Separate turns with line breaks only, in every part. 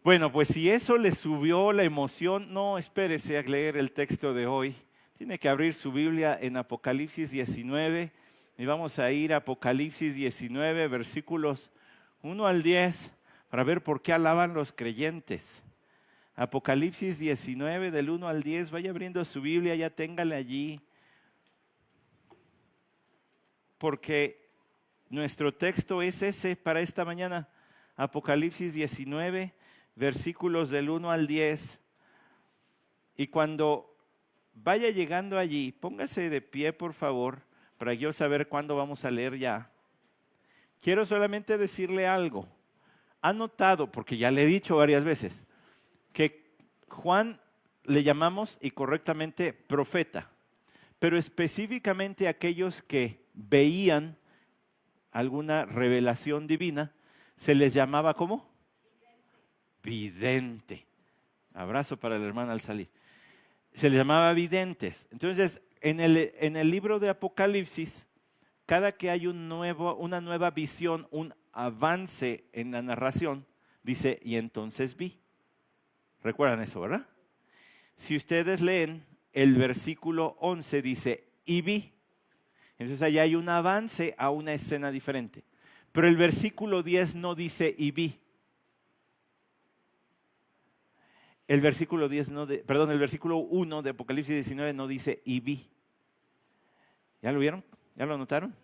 Bueno, pues si eso le subió la emoción, no espérese a leer el texto de hoy. Tiene que abrir su Biblia en Apocalipsis 19 y vamos a ir a Apocalipsis 19, versículos 1 al 10, para ver por qué alaban los creyentes. Apocalipsis 19, del 1 al 10, vaya abriendo su Biblia, ya téngala allí, porque nuestro texto es ese para esta mañana. Apocalipsis 19, versículos del 1 al 10. Y cuando vaya llegando allí, póngase de pie, por favor, para yo saber cuándo vamos a leer ya. Quiero solamente decirle algo. Ha notado, porque ya le he dicho varias veces, que Juan le llamamos, y correctamente, profeta, pero específicamente aquellos que veían alguna revelación divina, se les llamaba ¿cómo? Vidente. Abrazo para la hermana al salir. Se les llamaba videntes. Entonces, en el libro de Apocalipsis, cada que hay una nueva visión, un avance en la narración, dice, y entonces vi. ¿Recuerdan eso, verdad? Si ustedes leen el versículo 11, dice, y vi. Entonces allá hay un avance a una escena diferente. Pero el versículo 10 no dice, y vi. El versículo 1 de Apocalipsis 19 no dice, y vi. ¿Ya lo vieron? ¿Ya lo notaron?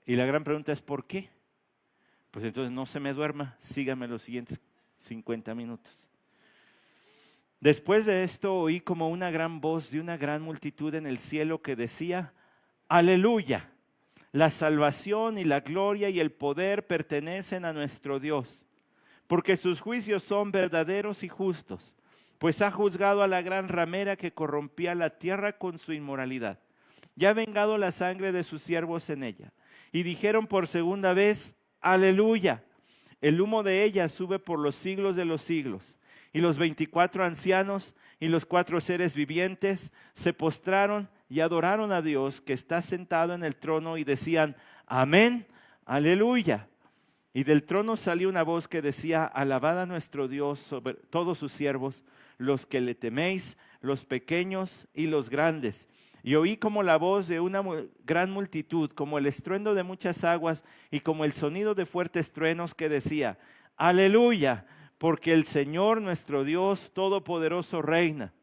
Y la gran pregunta es, ¿por qué? Pues entonces no se me duerma, sígame los siguientes 50 minutos. Después de esto oí como una gran voz de una gran multitud en el cielo que decía, aleluya, la salvación y la gloria y el poder pertenecen a nuestro Dios, porque sus juicios son verdaderos y justos, pues ha juzgado a la gran ramera que corrompía la tierra con su inmoralidad. Ya ha vengado la sangre de sus siervos en ella. Y dijeron por segunda vez, aleluya, el humo de ella sube por los siglos de los siglos. Y los 24 ancianos y los 4 seres vivientes se postraron y adoraron a Dios que está sentado en el trono y decían, amén, aleluya. Y del trono salió una voz que decía, alabad a nuestro Dios sobre todos sus siervos, los que le teméis, los pequeños y los grandes. Y oí como la voz de una gran multitud, como el estruendo de muchas aguas y como el sonido de fuertes truenos que decía, aleluya, porque el Señor nuestro Dios Todopoderoso reina.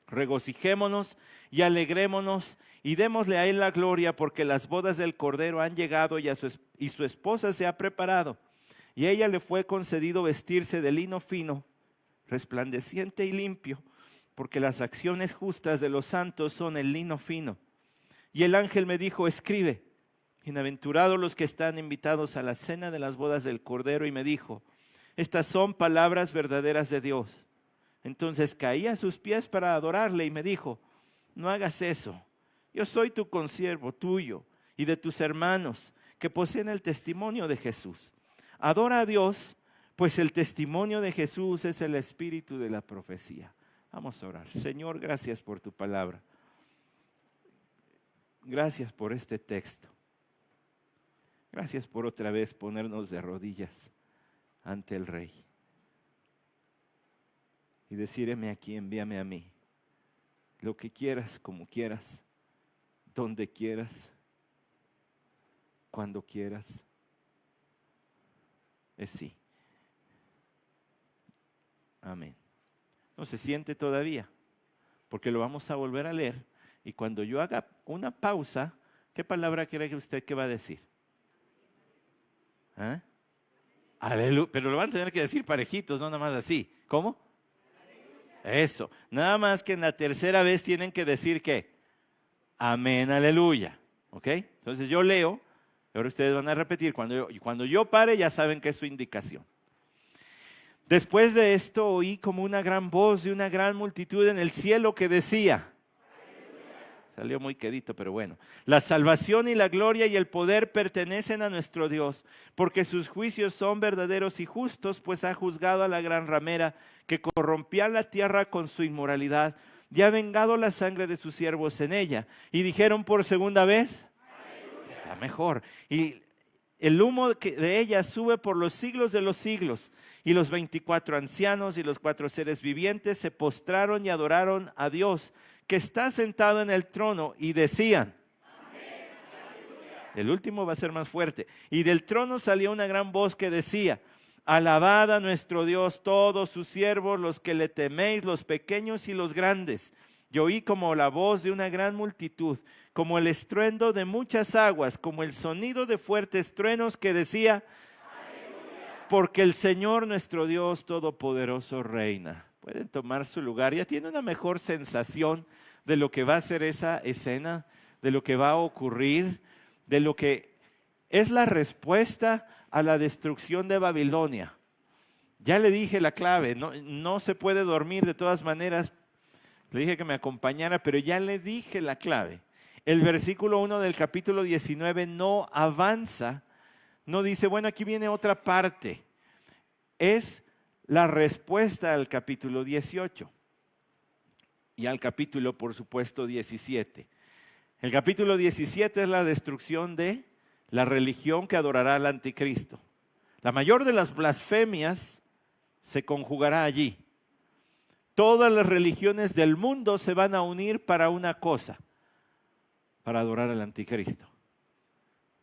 Regocijémonos y alegrémonos y démosle a Él la gloria, porque las bodas del Cordero han llegado y su esposa se ha preparado. Y a ella le fue concedido vestirse de lino fino, resplandeciente y limpio, porque las acciones justas de los santos son el lino fino. Y el ángel me dijo, escribe, bienaventurados los que están invitados a la cena de las bodas del Cordero. Y me dijo, estas son palabras verdaderas de Dios. Entonces caí a sus pies para adorarle y me dijo, no hagas eso. Yo soy tu consiervo, tuyo y de tus hermanos que poseen el testimonio de Jesús. Adora a Dios, pues el testimonio de Jesús es el espíritu de la profecía. Vamos a orar. Señor, gracias por tu palabra. Gracias por este texto. Gracias por otra vez ponernos de rodillas ante el Rey y decir, heme aquí, envíame a mí. Lo que quieras, como quieras, donde quieras, cuando quieras, es sí. Amén. No se siente todavía, porque lo vamos a volver a leer. Y cuando yo haga una pausa, ¿qué palabra cree usted que va a decir? ¿Ah? Aleluya. Pero lo van a tener que decir parejitos, no nada más así. ¿Cómo? Aleluya. Eso. Nada más que en la tercera vez tienen que decir ¿qué? Amén, aleluya. ¿Ok? Entonces yo leo, ahora ustedes van a repetir. Cuando yo pare, ya saben que es su indicación. Después de esto oí como una gran voz de una gran multitud en el cielo que decía, salió muy quedito, pero bueno, la salvación y la gloria y el poder pertenecen a nuestro Dios, porque sus juicios son verdaderos y justos, pues ha juzgado a la gran ramera que corrompía la tierra con su inmoralidad y ha vengado la sangre de sus siervos en ella. Y dijeron por segunda vez, aleluya. Está mejor. Y el humo de ella sube por los siglos de los siglos. Y los 24 ancianos y los 4 seres vivientes se postraron y adoraron a Dios, que está sentado en el trono, y decían, amén, el último va a ser más fuerte. Y del trono salió una gran voz que decía, alabad a nuestro Dios todos sus siervos, los que le teméis, los pequeños y los grandes. Y oí como la voz de una gran multitud, como el estruendo de muchas aguas, como el sonido de fuertes truenos, que decía, aleluya, porque el Señor nuestro Dios todopoderoso reina. Pueden tomar su lugar. Ya tiene una mejor sensación de lo que va a ser esa escena, de lo que va a ocurrir, de lo que es la respuesta a la destrucción de Babilonia. Ya le dije la clave, no se puede dormir de todas maneras. Le dije que me acompañara, pero ya le dije la clave. El versículo 1 del capítulo 19 no avanza, no dice, bueno, aquí viene otra parte. Es la respuesta al capítulo 18 y al capítulo, por supuesto, 17. El capítulo 17 es la destrucción de la religión que adorará al anticristo. La mayor de las blasfemias se conjugará allí. Todas las religiones del mundo se van a unir para una cosa, para adorar al anticristo.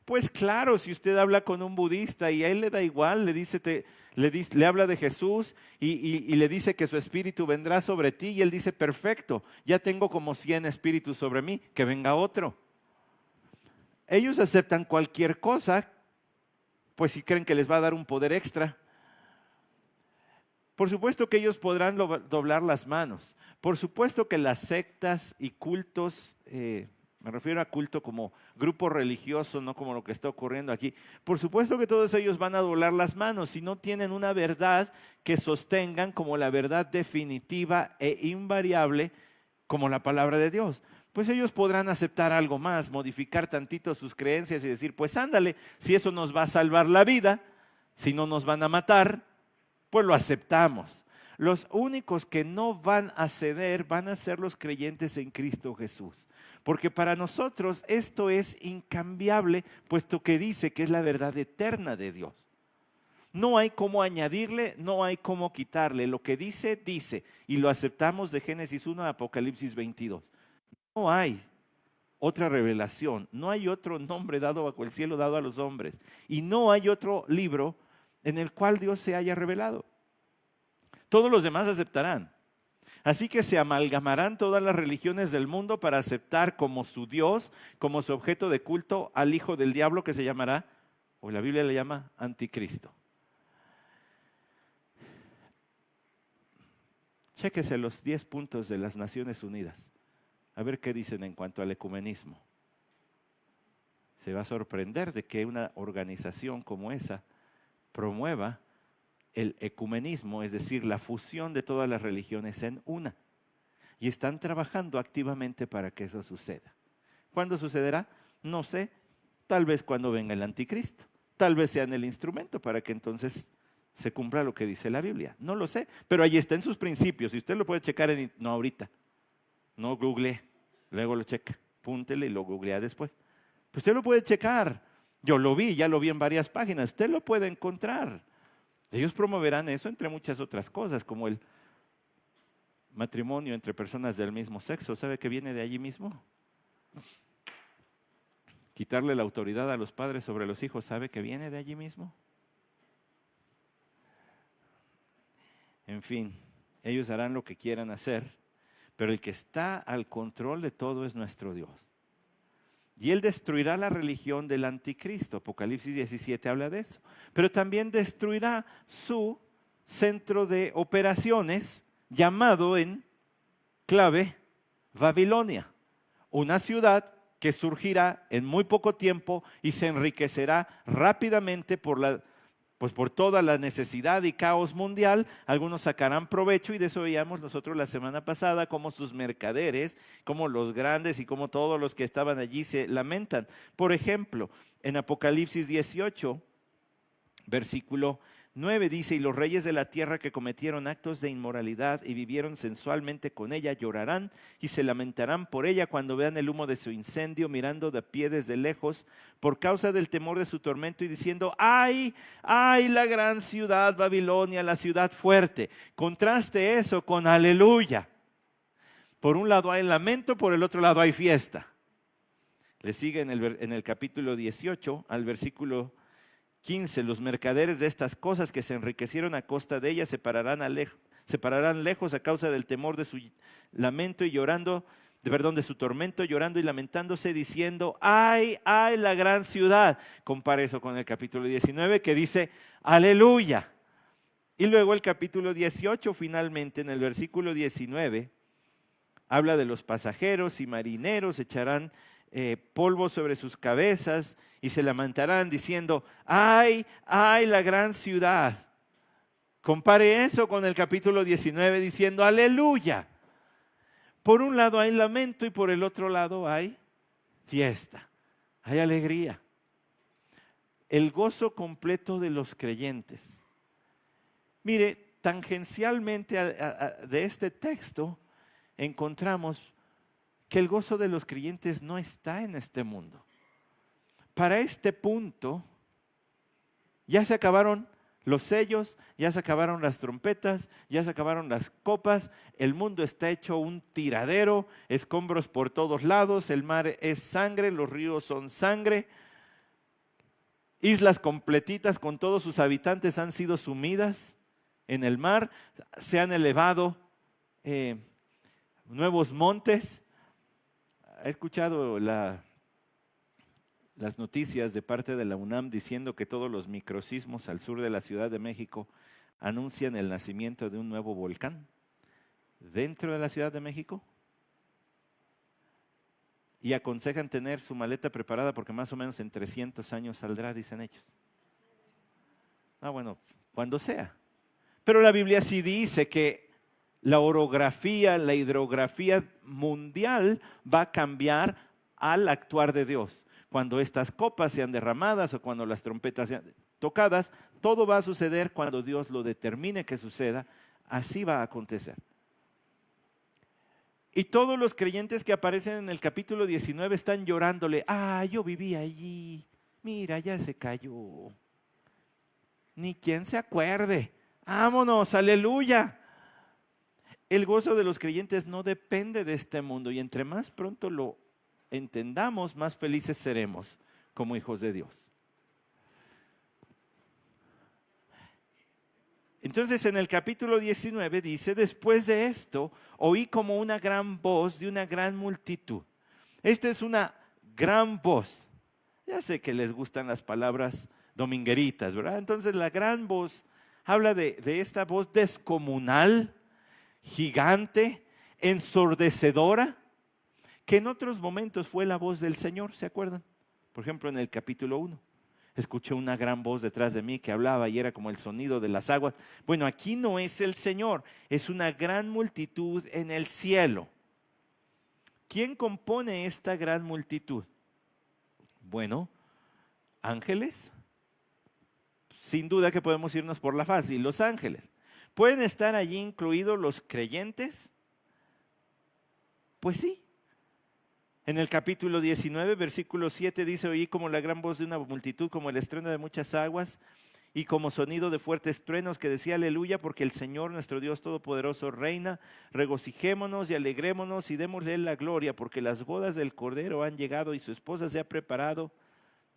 Pues claro, si usted habla con un budista y a él le da igual, le habla de Jesús y le dice que su espíritu vendrá sobre ti, y él dice, perfecto, ya tengo como 100 espíritus sobre mí, que venga otro. Ellos aceptan cualquier cosa, pues si creen que les va a dar un poder extra. Por supuesto que ellos podrán doblar las manos. Por supuesto que las sectas y cultos, me refiero a culto como grupo religioso, no como lo que está ocurriendo aquí. Por supuesto que todos ellos van a doblar las manos si no tienen una verdad que sostengan como la verdad definitiva e invariable como la palabra de Dios. Pues ellos podrán aceptar algo más, modificar tantito sus creencias y decir, pues ándale, si eso nos va a salvar la vida, si no nos van a matar, pues lo aceptamos. Los únicos que no van a ceder van a ser los creyentes en Cristo Jesús. Porque para nosotros esto es incambiable, puesto que dice que es la verdad eterna de Dios. No hay cómo añadirle, no hay cómo quitarle. Lo que dice, dice. Y lo aceptamos de Génesis 1 a Apocalipsis 22. No hay otra revelación, no hay otro nombre dado bajo el cielo dado a los hombres. Y no hay otro libro en el cual Dios se haya revelado. Todos los demás aceptarán. Así que se amalgamarán todas las religiones del mundo para aceptar como su Dios, como su objeto de culto, al hijo del diablo, que se llamará, o la Biblia le llama, anticristo. Chéquese los 10 puntos de las Naciones Unidas. A ver qué dicen en cuanto al ecumenismo. Se va a sorprender de que una organización como esa promueva el ecumenismo, es decir, la fusión de todas las religiones en una. Y están trabajando activamente para que eso suceda. ¿Cuándo sucederá? No sé, tal vez cuando venga el anticristo. Tal vez sean el instrumento para que entonces se cumpla lo que dice la Biblia. No lo sé, pero ahí está en sus principios. Y usted lo puede checar no ahorita, no googlee, luego lo checa, púntele y lo googlea después. Pues usted lo puede checar. Yo lo vi, ya lo vi en varias páginas. Usted lo puede encontrar. Ellos promoverán eso entre muchas otras cosas, como el matrimonio entre personas del mismo sexo. ¿Sabe que viene de allí mismo? Quitarle la autoridad a los padres sobre los hijos. ¿Sabe que viene de allí mismo? En fin, ellos harán lo que quieran hacer, pero el que está al control de todo es nuestro Dios. Y Él destruirá la religión del anticristo. Apocalipsis 17 habla de eso. Pero también destruirá su centro de operaciones, llamado en clave Babilonia. Una ciudad que surgirá en muy poco tiempo y se enriquecerá rápidamente por toda la necesidad y caos mundial. Algunos sacarán provecho, y de eso veíamos nosotros la semana pasada, como sus mercaderes, como los grandes y como todos los que estaban allí se lamentan. Por ejemplo, en Apocalipsis 18, versículo 9 dice: y los reyes de la tierra que cometieron actos de inmoralidad y vivieron sensualmente con ella llorarán y se lamentarán por ella cuando vean el humo de su incendio, mirando de pie desde lejos por causa del temor de su tormento y diciendo: ay, ay, la gran ciudad Babilonia, la ciudad fuerte. Contraste eso con aleluya. Por un lado hay lamento, por el otro lado hay fiesta. Le sigue en el capítulo 18 al versículo 15: los mercaderes de estas cosas que se enriquecieron a costa de ellas se pararán lejos a causa del temor de su lamento y llorando, de su tormento, llorando y lamentándose, diciendo: ay, ay, la gran ciudad. Compara eso con el capítulo 19 que dice: aleluya. Y luego el capítulo 18 finalmente en el versículo 19 habla de los pasajeros y marineros echarán polvo sobre sus cabezas y se lamentarán diciendo: ay, ay, la gran ciudad. Compare eso con el capítulo 19 diciendo: aleluya. Por un lado hay lamento y por el otro lado hay fiesta, hay alegría. El gozo completo de los creyentes. Mire, tangencialmente de este texto encontramos que el gozo de los creyentes no está en este mundo. Para este punto, ya se acabaron los sellos, ya se acabaron las trompetas, ya se acabaron las copas, el mundo está hecho un tiradero, escombros por todos lados, el mar es sangre, los ríos son sangre, islas completitas con todos sus habitantes han sido sumidas en el mar, se han elevado nuevos montes. He escuchado las noticias de parte de la UNAM diciendo que todos los microsismos al sur de la Ciudad de México anuncian el nacimiento de un nuevo volcán dentro de la Ciudad de México y aconsejan tener su maleta preparada porque más o menos en 300 años saldrá, dicen ellos. Bueno, cuando sea. Pero la Biblia sí dice que la orografía, la hidrografía mundial va a cambiar al actuar de Dios. Cuando estas copas sean derramadas o cuando las trompetas sean tocadas, todo va a suceder cuando Dios lo determine que suceda. Así va a acontecer. Y todos los creyentes que aparecen en el capítulo 19 están llorándole: yo vivía allí, mira, ya se cayó. Ni quien se acuerde. Vámonos, aleluya. El gozo de los creyentes no depende de este mundo y entre más pronto lo entendamos, más felices seremos como hijos de Dios. Entonces en el capítulo 19 dice: después de esto oí como una gran voz de una gran multitud. Esta es una gran voz. Ya sé que les gustan las palabras domingueritas, ¿verdad? Entonces la gran voz habla de esta voz descomunal, gigante, ensordecedora, que en otros momentos fue la voz del Señor, ¿se acuerdan? Por ejemplo, en el capítulo 1, escuché una gran voz detrás de mí que hablaba y era como el sonido de las aguas. Bueno, aquí no es el Señor, es una gran multitud en el cielo. ¿Quién compone esta gran multitud? Bueno, ángeles. Sin duda que podemos irnos por la fácil, los ángeles. ¿Pueden estar allí incluidos los creyentes? Pues sí. En el capítulo 19, versículo 7 dice: oí como la gran voz de una multitud, como el estruendo de muchas aguas y como sonido de fuertes truenos, que decía: aleluya, porque el Señor nuestro Dios Todopoderoso reina. Regocijémonos y alegrémonos y démosle la gloria, porque las bodas del Cordero han llegado y su esposa se ha preparado.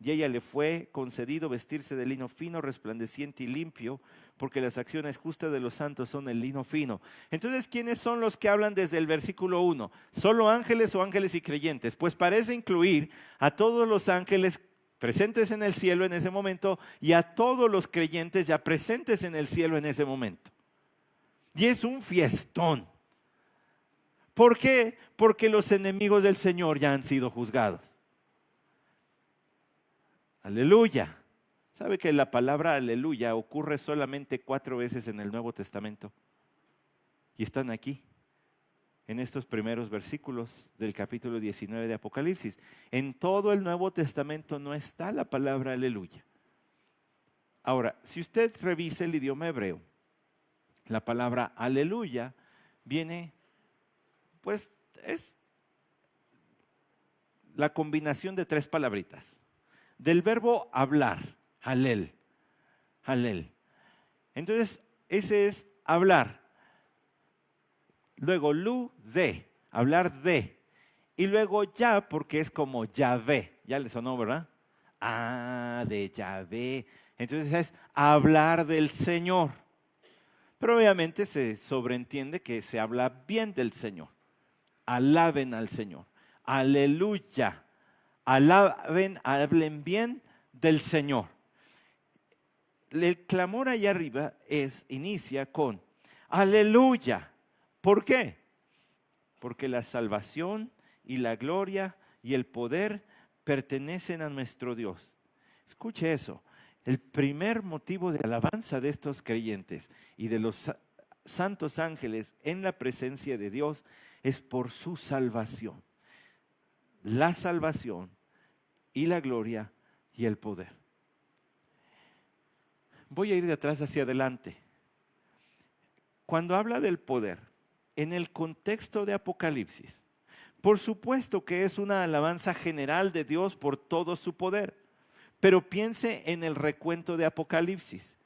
Y a ella le fue concedido vestirse de lino fino, resplandeciente y limpio, porque las acciones justas de los santos son el lino fino. Entonces, ¿quiénes son los que hablan desde el versículo 1? ¿Solo ángeles o ángeles y creyentes? Pues parece incluir a todos los ángeles presentes en el cielo en ese momento y a todos los creyentes ya presentes en el cielo en ese momento. Y es un fiestón. ¿Por qué? Porque los enemigos del Señor ya han sido juzgados. Aleluya. ¿Sabe que la palabra aleluya ocurre solamente 4 veces en el Nuevo Testamento? Y están aquí, en estos primeros versículos del capítulo 19 de Apocalipsis. En todo el Nuevo Testamento no está la palabra aleluya. Ahora, si usted revisa el idioma hebreo, la palabra aleluya viene, pues es la combinación de tres palabritas. Del verbo hablar, halel, halel. Entonces, ese es hablar. Luego, de, hablar de. Y luego ya, porque es como Yahvé. Ya le sonó, ¿verdad? Ah, de Yahvé. Entonces es hablar del Señor. Pero obviamente se sobreentiende que se habla bien del Señor. Alaben al Señor. Aleluya. Alaben, hablen bien del Señor. El clamor allá arriba inicia con aleluya. ¿Por qué? Porque la salvación y la gloria y el poder pertenecen a nuestro Dios. Escuche eso. El primer motivo de alabanza de estos creyentes y de los santos ángeles en la presencia de Dios es por su salvación. La salvación y la gloria y el poder. Voy a ir de atrás hacia adelante. Cuando habla del poder, en el contexto de Apocalipsis, por supuesto que es una alabanza general de Dios por todo su poder, pero piense en el recuento de Apocalipsis.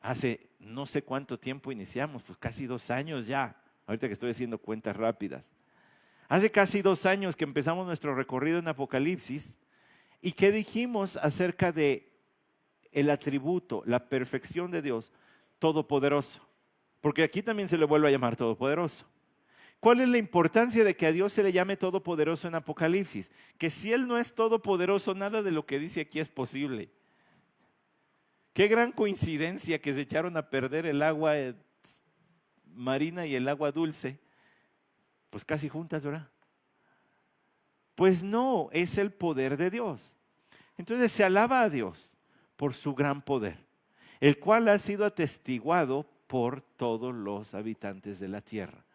Hace no sé cuánto tiempo iniciamos, pues casi 2 años ya, ahorita que estoy haciendo cuentas rápidas. Hace casi 2 años que empezamos nuestro recorrido en Apocalipsis y que dijimos acerca de el atributo, la perfección de Dios todopoderoso, porque aquí también se le vuelve a llamar todopoderoso. ¿Cuál es la importancia de que a Dios se le llame todopoderoso en Apocalipsis? Que si Él no es todopoderoso, nada de lo que dice aquí es posible. Qué gran coincidencia que se echaron a perder el agua marina y el agua dulce, pues casi juntas, ¿verdad? Pues no, es el poder de Dios. Entonces se alaba a Dios por su gran poder, el cual ha sido atestiguado por todos los habitantes de la tierra.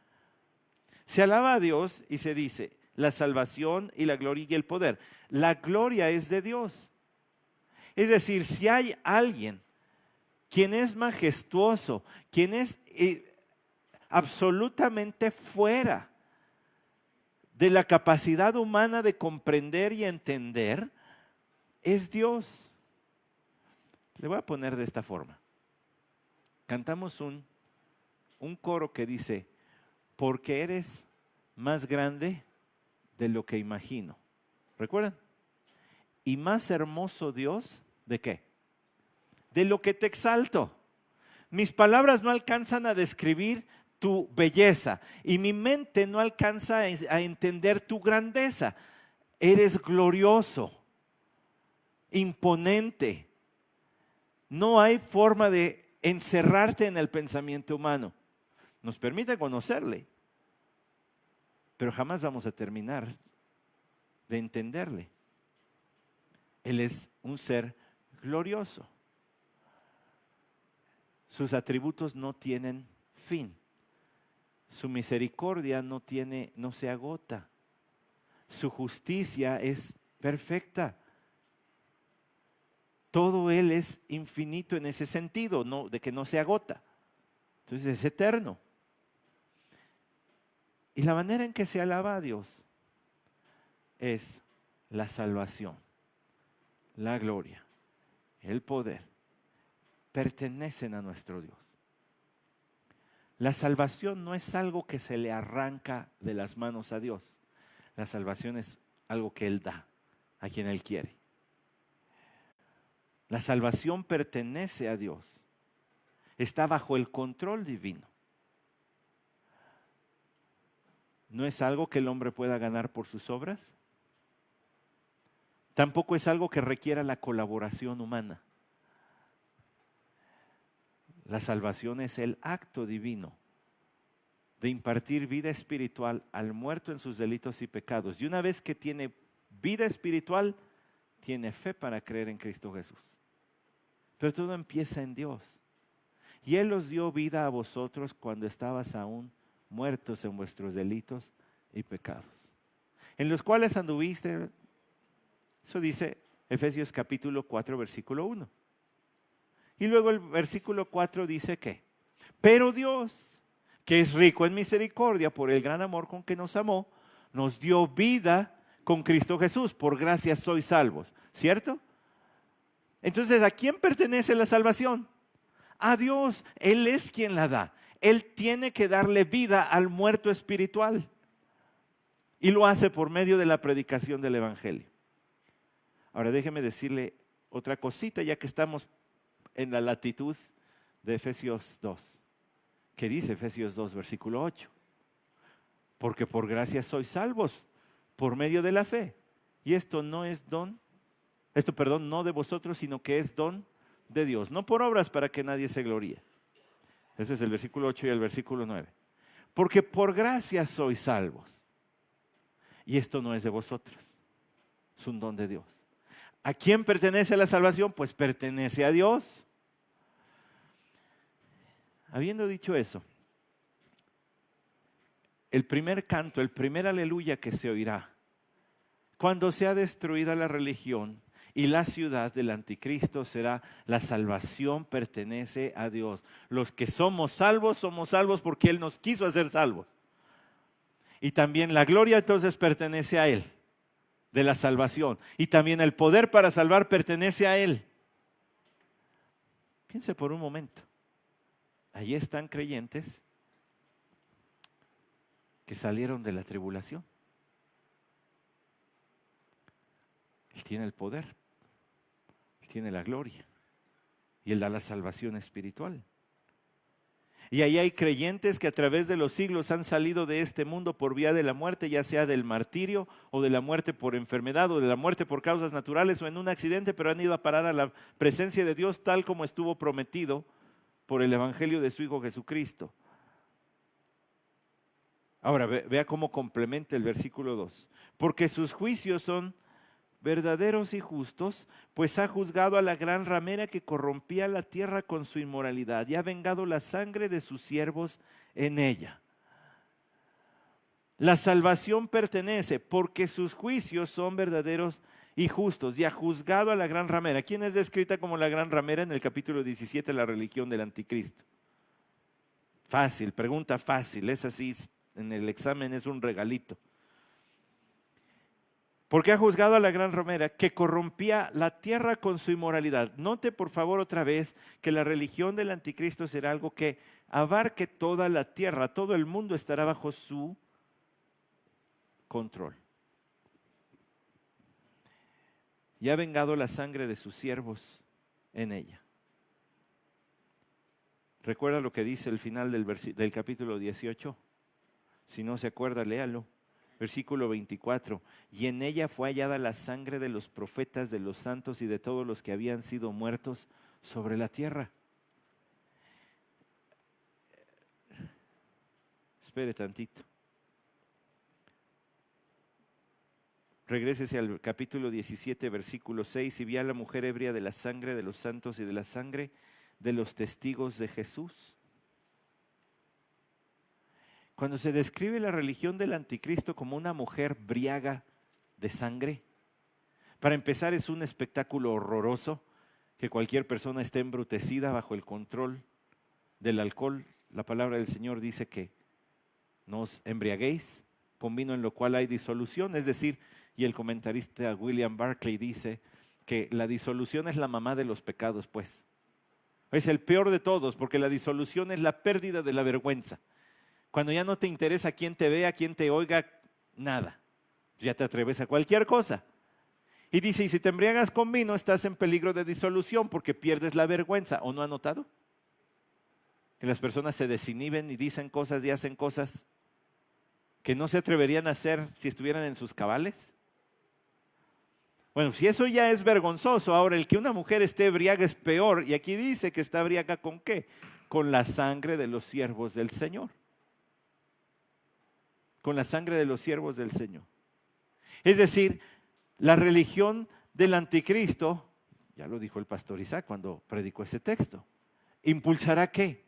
Se alaba a Dios y se dice la salvación y la gloria y el poder. La gloria es de Dios. Es decir, si hay alguien quien es majestuoso, quien es absolutamente fuera de la capacidad humana de comprender y entender, es Dios. Le voy a poner de esta forma. Cantamos un coro que dice, porque eres más grande de lo que imagino. ¿Recuerdan? Y más hermoso Dios, ¿de qué? De lo que te exalto. Mis palabras no alcanzan a describir tu belleza y mi mente no alcanza a entender tu grandeza. Eres glorioso, imponente. No hay forma de encerrarte en el pensamiento humano. Nos permite conocerle, pero jamás vamos a terminar de entenderle. Él es un ser glorioso. Sus atributos no tienen fin. Su misericordia no se agota. Su justicia es perfecta. Todo Él es infinito en ese sentido, no, de que no se agota. Entonces es eterno. Y la manera en que se alaba a Dios es la salvación, la gloria, el poder. Pertenecen a nuestro Dios. La salvación no es algo que se le arranca de las manos a Dios. La salvación es algo que Él da a quien Él quiere. La salvación pertenece a Dios. Está bajo el control divino. No es algo que el hombre pueda ganar por sus obras. Tampoco es algo que requiera la colaboración humana. La salvación es el acto divino de impartir vida espiritual al muerto en sus delitos y pecados. Y una vez que tiene vida espiritual, tiene fe para creer en Cristo Jesús. Pero todo empieza en Dios. Y Él os dio vida a vosotros cuando estabas aún muertos en vuestros delitos y pecados, en los cuales anduviste. Eso dice Efesios capítulo 4, versículo 1. Y luego el versículo 4 dice que, pero Dios, que es rico en misericordia por el gran amor con que nos amó, nos dio vida con Cristo Jesús. Por gracia sois salvos, ¿cierto? Entonces, ¿a quién pertenece la salvación? A Dios. Él es quien la da. Él tiene que darle vida al muerto espiritual. Y lo hace por medio de la predicación del Evangelio. Ahora déjeme decirle otra cosita, ya que estamos en la latitud de Efesios 2. ¿Qué dice Efesios 2, versículo 8? Porque por gracia sois salvos por medio de la fe. Y esto no es don, no de vosotros, sino que es don de Dios. No por obras para que nadie se gloríe. Ese es el versículo 8 y el versículo 9. Porque por gracia sois salvos. Y esto no es de vosotros, es un don de Dios. ¿A quién pertenece la salvación? Pues pertenece a Dios. Habiendo dicho eso, el primer canto, el primer aleluya que se oirá cuando sea destruida la religión y la ciudad del anticristo será: la salvación pertenece a Dios. Los que somos salvos porque Él nos quiso hacer salvos. Y también la gloria entonces pertenece a Él, de la salvación. Y también el poder para salvar pertenece a Él. Piense por un momento. Allí están creyentes que salieron de la tribulación. Él tiene el poder, Él tiene la gloria y Él da la salvación espiritual. Y ahí hay creyentes que a través de los siglos han salido de este mundo por vía de la muerte, ya sea del martirio o de la muerte por enfermedad o de la muerte por causas naturales o en un accidente, pero han ido a parar a la presencia de Dios tal como estuvo prometido por el Evangelio de su Hijo Jesucristo. Ahora vea cómo complementa el versículo 2. Porque sus juicios son verdaderos y justos, pues ha juzgado a la gran ramera que corrompía la tierra con su inmoralidad y ha vengado la sangre de sus siervos en ella. La salvación pertenece porque sus juicios son verdaderos y justos y ha juzgado a la gran ramera. ¿Quién es descrita como la gran ramera en el capítulo 17 de la religión del anticristo? Fácil, pregunta fácil, es así, en el examen es un regalito. Porque ha juzgado a la gran ramera que corrompía la tierra con su inmoralidad. Note por favor otra vez que la religión del anticristo será algo que abarque toda la tierra, todo el mundo estará bajo su control. Y ha vengado la sangre de sus siervos en ella. ¿Recuerda lo que dice el final del capítulo 18? Si no se acuerda, léalo. Versículo 24, y en ella fue hallada la sangre de los profetas, de los santos y de todos los que habían sido muertos sobre la tierra. Espere tantito. Regrésese al capítulo 17, versículo 6, y vi a la mujer ebria de la sangre de los santos y de la sangre de los testigos de Jesús. Cuando se describe la religión del anticristo como una mujer briaga de sangre, para empezar es un espectáculo horroroso, que cualquier persona esté embrutecida bajo el control del alcohol. La palabra del Señor dice que no os embriaguéis con vino en lo cual hay disolución, es decir, y el comentarista William Barclay dice que la disolución es la mamá de los pecados, pues. Es el peor de todos, porque la disolución es la pérdida de la vergüenza. Cuando ya no te interesa quién te vea, quién te oiga, nada. Ya te atreves a cualquier cosa. Y dice, y si te embriagas con vino, estás en peligro de disolución porque pierdes la vergüenza. ¿O no ha notado? Que las personas se desinhiben y dicen cosas y hacen cosas que no se atreverían a hacer si estuvieran en sus cabales. Bueno, si eso ya es vergonzoso, ahora el que una mujer esté embriaga es peor. Y aquí dice que está embriaga ¿con qué? Con la sangre de los siervos del Señor. Con la sangre de los siervos del Señor. Es decir, la religión del anticristo, ya lo dijo el pastor Isaac cuando predicó ese texto, ¿impulsará qué?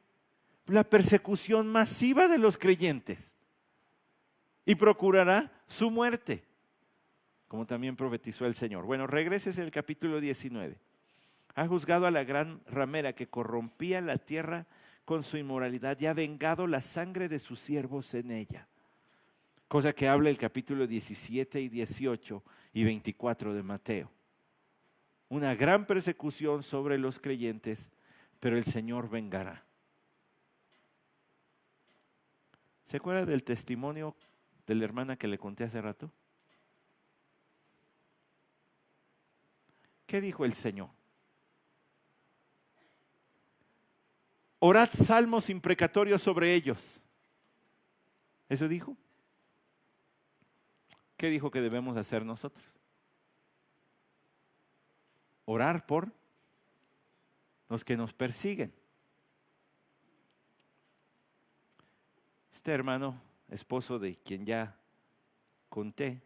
La persecución masiva de los creyentes y procurará su muerte, como también profetizó el Señor. Bueno, regrésese al capítulo 19. Ha juzgado a la gran ramera que corrompía la tierra con su inmoralidad y ha vengado la sangre de sus siervos en ella. Cosa que habla el capítulo 17 y 18 y 24 de Mateo. Una gran persecución sobre los creyentes, pero el Señor vengará. ¿Se acuerda del testimonio de la hermana que le conté hace rato? ¿Qué dijo el Señor? Orad salmos imprecatorios sobre ellos. ¿Eso dijo? ¿Qué dijo que debemos hacer nosotros? Orar por los que nos persiguen. Este hermano, esposo de quien ya conté,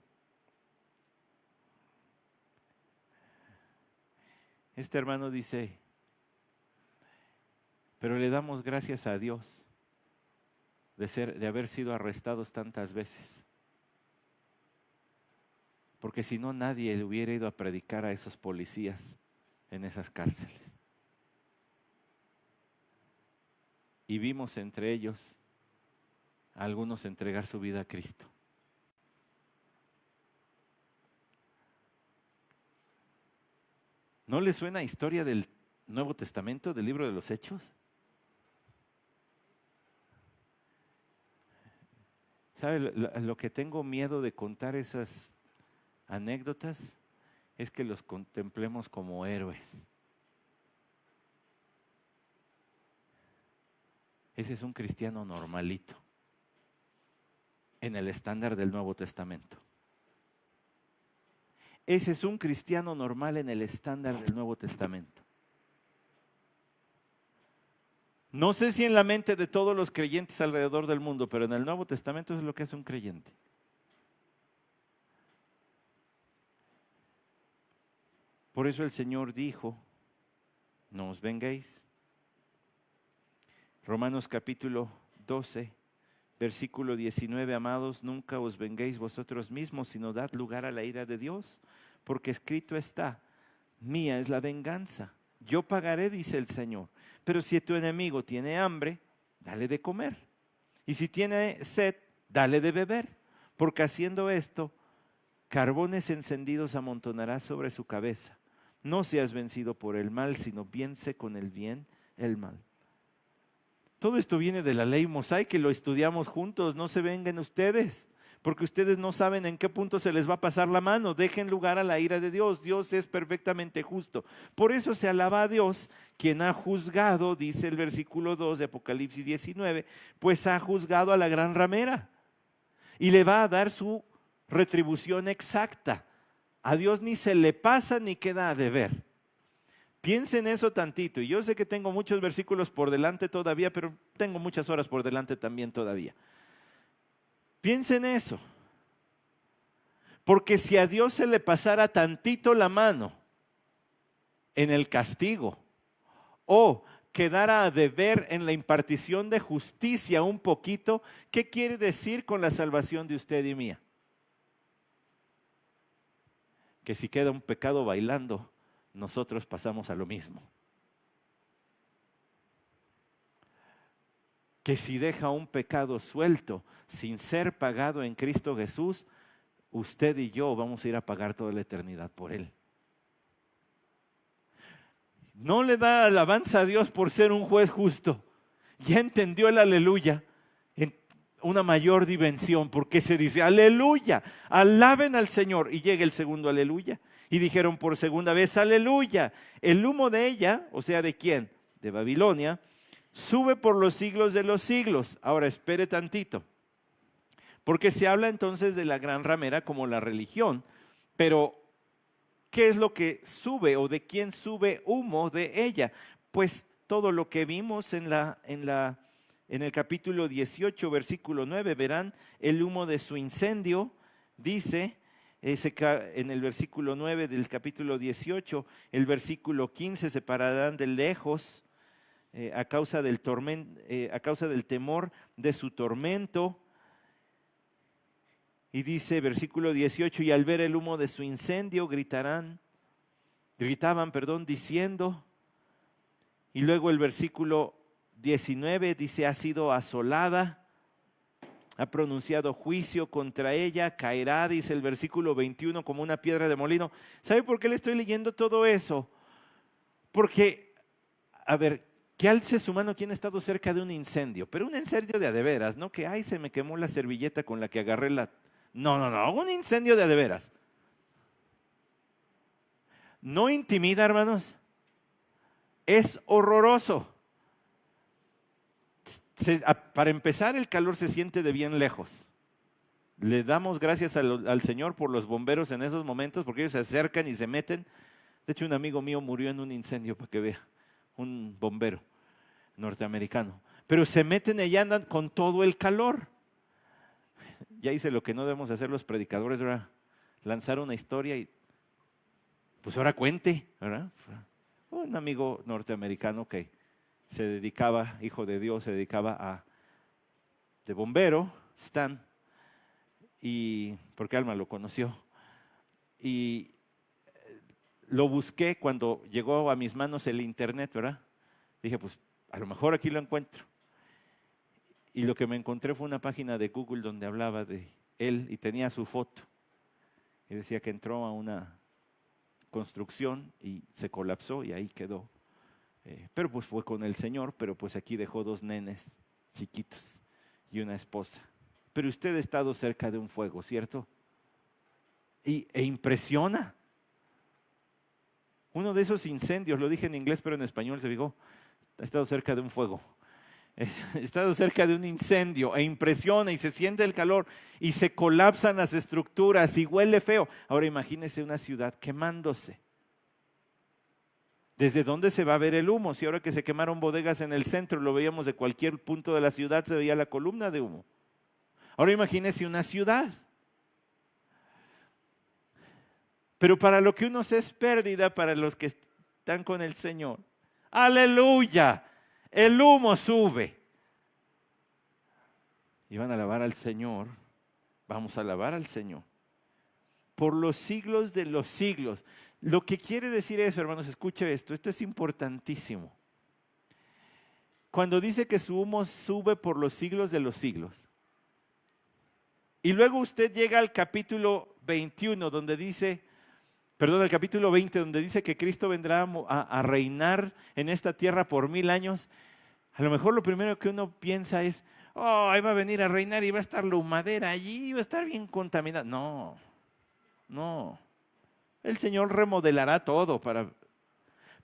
este hermano dice, pero le damos gracias a Dios de haber sido arrestados tantas veces. Porque si no, nadie le hubiera ido a predicar a esos policías en esas cárceles. Y vimos entre ellos a algunos entregar su vida a Cristo. ¿No le suena historia del Nuevo Testamento, del libro de los Hechos? ¿Sabe lo que tengo miedo de contar esas anécdotas? Es que los contemplemos como héroes. Ese es un cristiano normalito en el estándar del Nuevo Testamento. Ese es un cristiano normal en el estándar del Nuevo Testamento. No sé si en la mente de todos los creyentes alrededor del mundo, pero en el Nuevo Testamento eso es lo que hace un creyente. Por eso el Señor dijo, no os vengáis. Romanos capítulo 12, versículo 19, amados, nunca os vengáis vosotros mismos, sino dad lugar a la ira de Dios, porque escrito está, mía es la venganza, yo pagaré, dice el Señor. Pero si tu enemigo tiene hambre, dale de comer, y si tiene sed, dale de beber, porque haciendo esto, carbones encendidos amontonará sobre su cabeza. No seas vencido por el mal, sino vence con el bien el mal. Todo esto viene de la ley mosaica y lo estudiamos juntos. No se vengan ustedes, porque ustedes no saben en qué punto se les va a pasar la mano. Dejen lugar a la ira de Dios. Dios es perfectamente justo. Por eso se alaba a Dios, quien ha juzgado, dice el versículo 2 de Apocalipsis 19, pues ha juzgado a la gran ramera y le va a dar su retribución exacta. A Dios ni se le pasa ni queda a deber. Piensen eso tantito. Y yo sé que tengo muchos versículos por delante todavía, pero tengo muchas horas por delante también todavía. Piensen eso. Porque si a Dios se le pasara tantito la mano en el castigo o quedara a deber en la impartición de justicia un poquito, ¿qué quiere decir con la salvación de usted y mía? Que si queda un pecado bailando, nosotros pasamos a lo mismo. Que si deja un pecado suelto sin ser pagado en Cristo Jesús, usted y yo vamos a ir a pagar toda la eternidad por él. No le da alabanza a Dios por ser un juez justo. Ya entendió el aleluya en una mayor dimensión, porque se dice aleluya, alaben al Señor, y llega el segundo aleluya. Y dijeron por segunda vez, aleluya, el humo de ella, o sea, ¿de quién? De Babilonia, sube por los siglos de los siglos. Ahora espere tantito, porque se habla entonces de la gran ramera como la religión, pero ¿qué es lo que sube o de quién sube humo de ella? Pues todo lo que vimos en el capítulo 18, versículo 9, verán el humo de su incendio, dice en el versículo 9 del capítulo 18, el versículo 15, se pararán de lejos a causa del temor de su tormento. Y dice versículo 18, y al ver el humo de su incendio gritarán. gritaban, diciendo, y luego el versículo 19 dice, ha sido asolada, ha pronunciado juicio contra ella, caerá, dice el versículo 21, como una piedra de molino. ¿Sabe por qué le estoy leyendo todo eso? Porque, a ver, ¿qué alces humano quién ha estado cerca de un incendio? Pero un incendio de a de veras, no que, ay, se me quemó la servilleta con la que agarré la... No, un incendio de a de veras. ¿No intimida, hermanos? Es horroroso. Para empezar, el calor se siente de bien lejos. Le damos gracias al Señor por los bomberos en esos momentos, porque ellos se acercan y se meten. De hecho, un amigo mío murió en un incendio, para que vea, un bombero norteamericano. Pero se meten y andan con todo el calor. Ya hice lo que no debemos hacer los predicadores, ¿verdad? Lanzar una historia y pues ahora cuente, ¿verdad? Un amigo norteamericano que se dedicaba, hijo de Dios, se dedicaba de bombero, Stan, y porque Alma lo conoció. Y lo busqué cuando llegó a mis manos el internet, ¿verdad? Dije, pues a lo mejor aquí lo encuentro. Y lo que me encontré fue una página de Google donde hablaba de él y tenía su foto. Y decía que entró a una construcción y se colapsó y ahí quedó. Pero pues fue con el Señor, pero pues aquí dejó 2 nenes chiquitos y una esposa. Pero usted ha estado cerca de un fuego, ¿cierto? E impresiona. Uno de esos incendios, lo dije en inglés pero en español se dijo, ha estado cerca de un fuego. Ha estado cerca de un incendio e impresiona y se siente el calor y se colapsan las estructuras y huele feo. Ahora imagínese una ciudad quemándose. ¿Desde dónde se va a ver el humo? Si ahora que se quemaron bodegas en el centro, lo veíamos de cualquier punto de la ciudad, se veía la columna de humo. Ahora imagínese una ciudad. Pero para lo que unos es pérdida, para los que están con el Señor, aleluya, el humo sube. Y van a alabar al Señor, vamos a alabar al Señor por los siglos de los siglos. Lo que quiere decir eso, hermanos, escuche esto es importantísimo. Cuando dice que su humo sube por los siglos de los siglos, y luego usted llega al capítulo 21, donde dice, al capítulo 20, donde dice que Cristo vendrá a reinar en esta tierra por 1000 años, a lo mejor lo primero que uno piensa es, oh, ahí va a venir a reinar y va a estar la humadera allí, va a estar bien contaminada. No. El Señor remodelará todo para...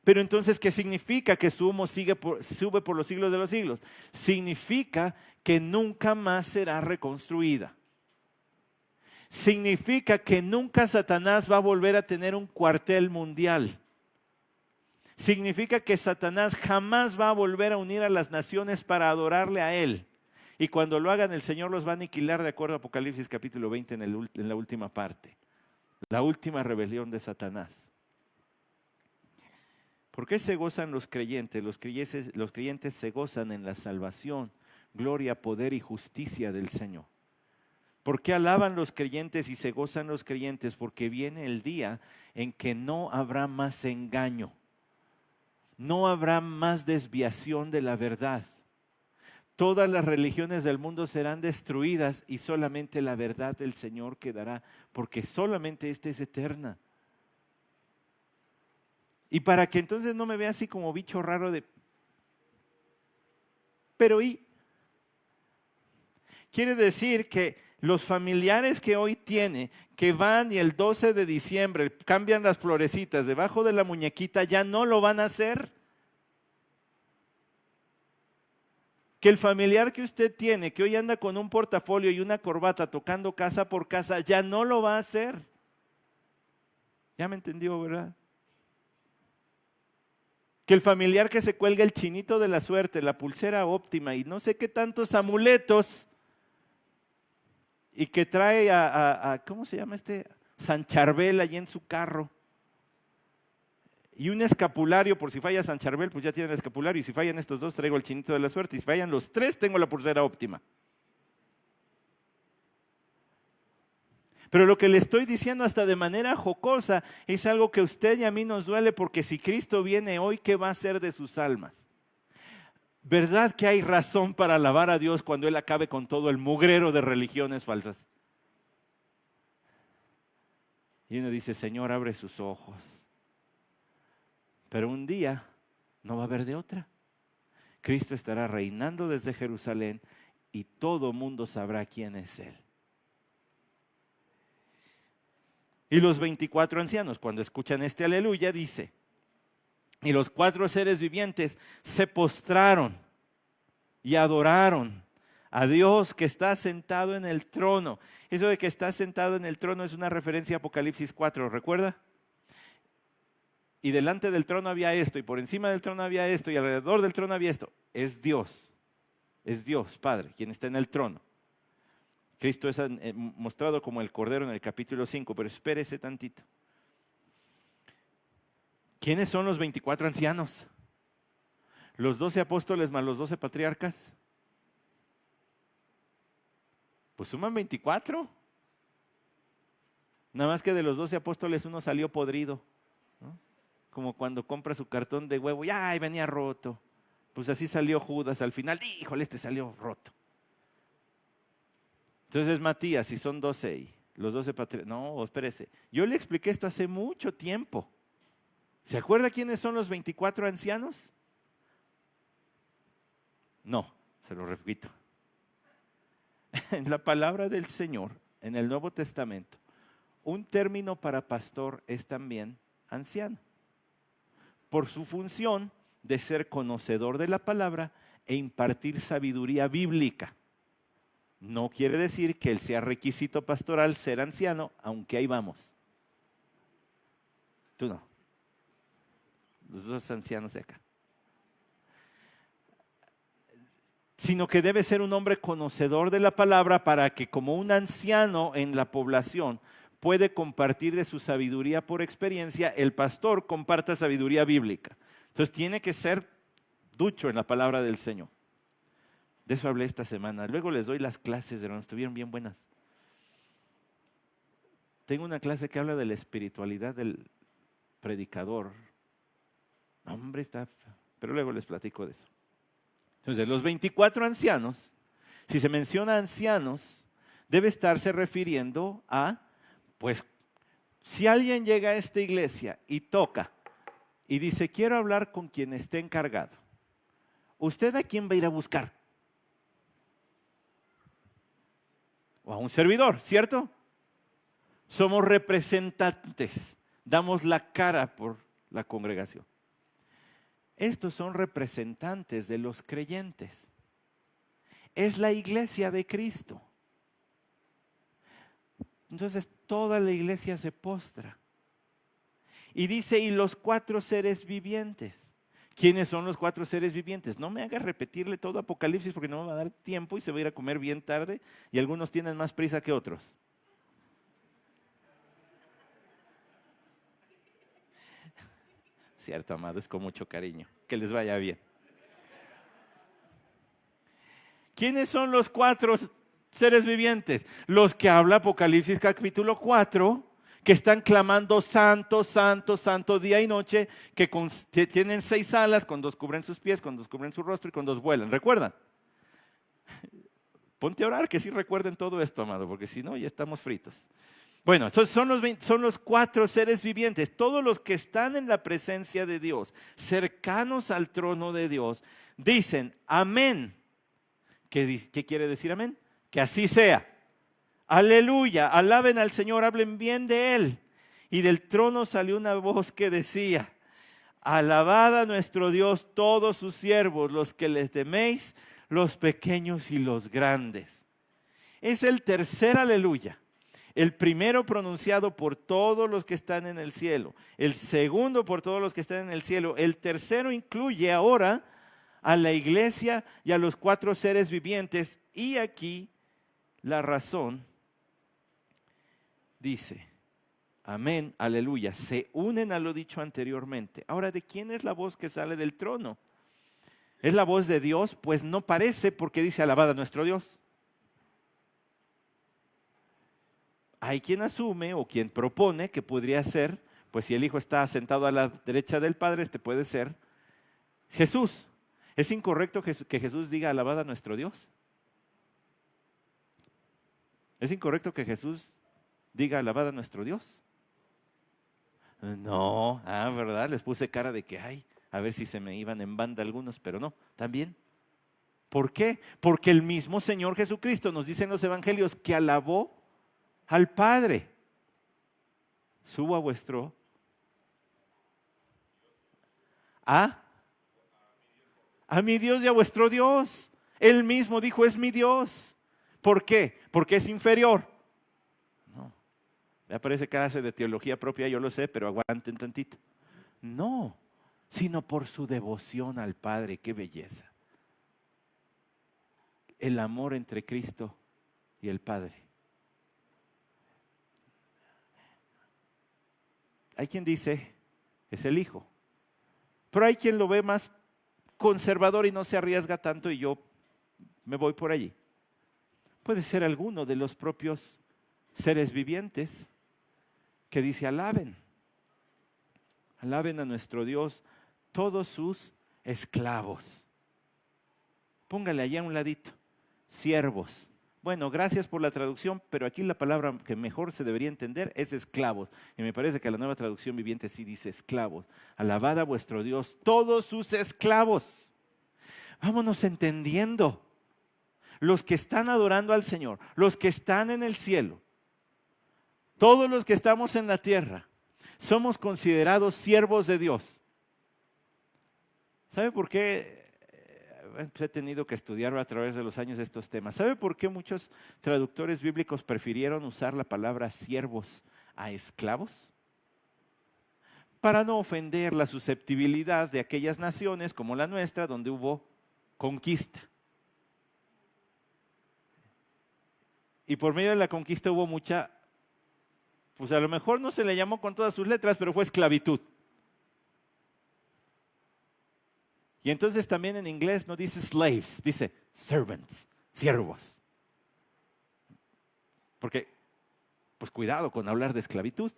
Pero entonces, ¿qué significa que su humo sube por los siglos de los siglos? Significa que nunca más será reconstruida. Significa que nunca Satanás va a volver a tener un cuartel mundial. Significa que Satanás jamás va a volver a unir a las naciones para adorarle a él. Y cuando lo hagan, el Señor los va a aniquilar, de acuerdo a Apocalipsis capítulo 20 en la última parte. La última rebelión de Satanás. ¿Por qué se gozan los creyentes? Los creyentes se gozan en la salvación, gloria, poder y justicia del Señor. ¿Por qué alaban los creyentes y se gozan los creyentes? Porque viene el día en que no habrá más engaño, no habrá más desviación de la verdad. Todas las religiones del mundo serán destruidas y solamente la verdad del Señor quedará, porque solamente esta es eterna. Y para que entonces no me vea así como bicho raro de, pero quiere decir que los familiares que hoy tiene, que van y el 12 de diciembre cambian las florecitas debajo de la muñequita, ya no lo van a hacer. Que el familiar que usted tiene, que hoy anda con un portafolio y una corbata tocando casa por casa, ya no lo va a hacer. ¿Ya me entendió, verdad? Que el familiar que se cuelga el chinito de la suerte, la pulsera óptima y no sé qué tantos amuletos, y que trae ¿cómo se llama San Charbel allí en su carro. Y un escapulario, por si falla San Charbel, pues ya tiene el escapulario. Y si fallan estos 2, traigo el chinito de la suerte. Y si fallan los 3, tengo la pulsera óptima. Pero lo que le estoy diciendo hasta de manera jocosa es algo que a usted y a mí nos duele, porque si Cristo viene hoy, ¿qué va a hacer de sus almas? ¿Verdad que hay razón para alabar a Dios cuando Él acabe con todo el mugrero de religiones falsas? Y uno dice, Señor, abre sus ojos. Pero un día no va a haber de otra. Cristo estará reinando desde Jerusalén y todo mundo sabrá quién es Él. Y los 24 ancianos, cuando escuchan este aleluya, dice, y los 4 seres vivientes se postraron y adoraron a Dios que está sentado en el trono. Eso de que está sentado en el trono es una referencia a Apocalipsis 4, ¿recuerda? Y delante del trono había esto, y por encima del trono había esto, y alrededor del trono había esto. Es Dios Padre, quien está en el trono. Cristo es mostrado como el Cordero en el capítulo 5, pero espérese tantito. ¿Quiénes son los 24 ancianos? ¿Los 12 apóstoles más los 12 patriarcas? Pues suman 24. Nada más que de los 12 apóstoles uno salió podrido, ¿no? Como cuando compra su cartón de huevo, ¡ay, venía roto! Pues así salió Judas al final, ¡híjole, este salió roto! Entonces Matías, si son 12 y los 12 patriarcas, no, espérese. Yo le expliqué esto hace mucho tiempo. ¿Se acuerda quiénes son los 24 ancianos? No, se lo repito. En la palabra del Señor, en el Nuevo Testamento, un término para pastor es también anciano, por su función de ser conocedor de la palabra e impartir sabiduría bíblica. No quiere decir que él sea requisito pastoral ser anciano, aunque ahí vamos. Tú no. Los 2 ancianos de acá. Sino que debe ser un hombre conocedor de la palabra para que, como un anciano en la población puede compartir de su sabiduría por experiencia, el pastor comparta sabiduría bíblica. Entonces tiene que ser ducho en la palabra del Señor. De eso hablé esta semana. Luego les doy las clases, hermanos, estuvieron bien buenas. Tengo una clase que habla de la espiritualidad del predicador. Hombre, pero luego les platico de eso. Entonces, los 24 ancianos, si se menciona ancianos, debe estarse refiriendo a, pues, si alguien llega a esta iglesia y toca y dice, quiero hablar con quien esté encargado, ¿usted a quién va a ir a buscar? O a un servidor, ¿cierto? Somos representantes, damos la cara por la congregación. Estos son representantes de los creyentes. Es la iglesia de Cristo. Entonces toda la iglesia se postra. Y dice, y los 4 seres vivientes. ¿Quiénes son los 4 seres vivientes? No me haga repetirle todo Apocalipsis porque no me va a dar tiempo y se va a ir a comer bien tarde y algunos tienen más prisa que otros. Cierto, amado, es con mucho cariño. Que les vaya bien. ¿Quiénes son los 4 seres vivientes? Los que habla Apocalipsis capítulo 4, que están clamando santo, santo, santo día y noche, que tienen 6 alas, con 2 cubren sus pies, con 2 cubren su rostro y con 2 vuelan. ¿Recuerdan? Ponte a orar que sí recuerden todo esto, amado, porque si no ya estamos fritos. Bueno, entonces son los 4 seres vivientes, todos los que están en la presencia de Dios, cercanos al trono de Dios, dicen amén. ¿Qué quiere decir amén? Que así sea. Aleluya, alaben al Señor, hablen bien de Él. Y del trono salió una voz que decía, alabad a nuestro Dios todos sus siervos, los que les teméis, los pequeños y los grandes. Es el tercer aleluya. El primero pronunciado por todos los que están en el cielo. El segundo por todos los que están en el cielo. El tercero incluye ahora a la iglesia y a los 4 seres vivientes. Y aquí la razón dice, amén, aleluya, se unen a lo dicho anteriormente. Ahora, ¿de quién es la voz que sale del trono? ¿Es la voz de Dios? Pues no parece, porque dice alabad a nuestro Dios. hay quien asume o quien propone que podría ser, pues si el Hijo está sentado a la derecha del Padre, este puede ser Jesús. ¿Es incorrecto que Jesús diga alabad a nuestro Dios? ¿Es incorrecto que Jesús diga alabad a nuestro Dios? No, ¿verdad? Les puse cara de que, a ver si se me iban en banda algunos, pero no, también. ¿Por qué? Porque el mismo Señor Jesucristo nos dice en los evangelios que alabó al Padre. Subo a vuestro... A mi Dios y a vuestro Dios. Él mismo dijo, es mi Dios. ¿Por qué? Porque es inferior. No. Ya parece clase de teología propia, yo lo sé, pero aguanten tantito. No, sino por su devoción al Padre. ¡Qué belleza! El amor entre Cristo y el Padre. Hay quien dice, es el Hijo. Pero hay quien lo ve más conservador y no se arriesga tanto, y yo me voy por allí. Puede ser alguno de los propios seres vivientes que dice, alaben a nuestro Dios todos sus esclavos. Póngale allá a un ladito, siervos. Bueno, gracias por la traducción, pero aquí la palabra que mejor se debería entender es esclavos. Y me parece que la Nueva Traducción Viviente sí dice esclavos. Alabad a vuestro Dios, todos sus esclavos. Vámonos entendiendo. Los que están adorando al Señor, los que están en el cielo, todos los que estamos en la tierra, somos considerados siervos de Dios. ¿Sabe por qué? He tenido que estudiar a través de los años estos temas. ¿Sabe por qué muchos traductores bíblicos prefirieron usar la palabra siervos a esclavos? Para no ofender la susceptibilidad de aquellas naciones como la nuestra, donde hubo conquista. Y por medio de la conquista hubo mucha, pues a lo mejor no se le llamó con todas sus letras, pero fue esclavitud. Y entonces también en inglés no dice slaves, dice servants, siervos. Porque, pues cuidado con hablar de esclavitud.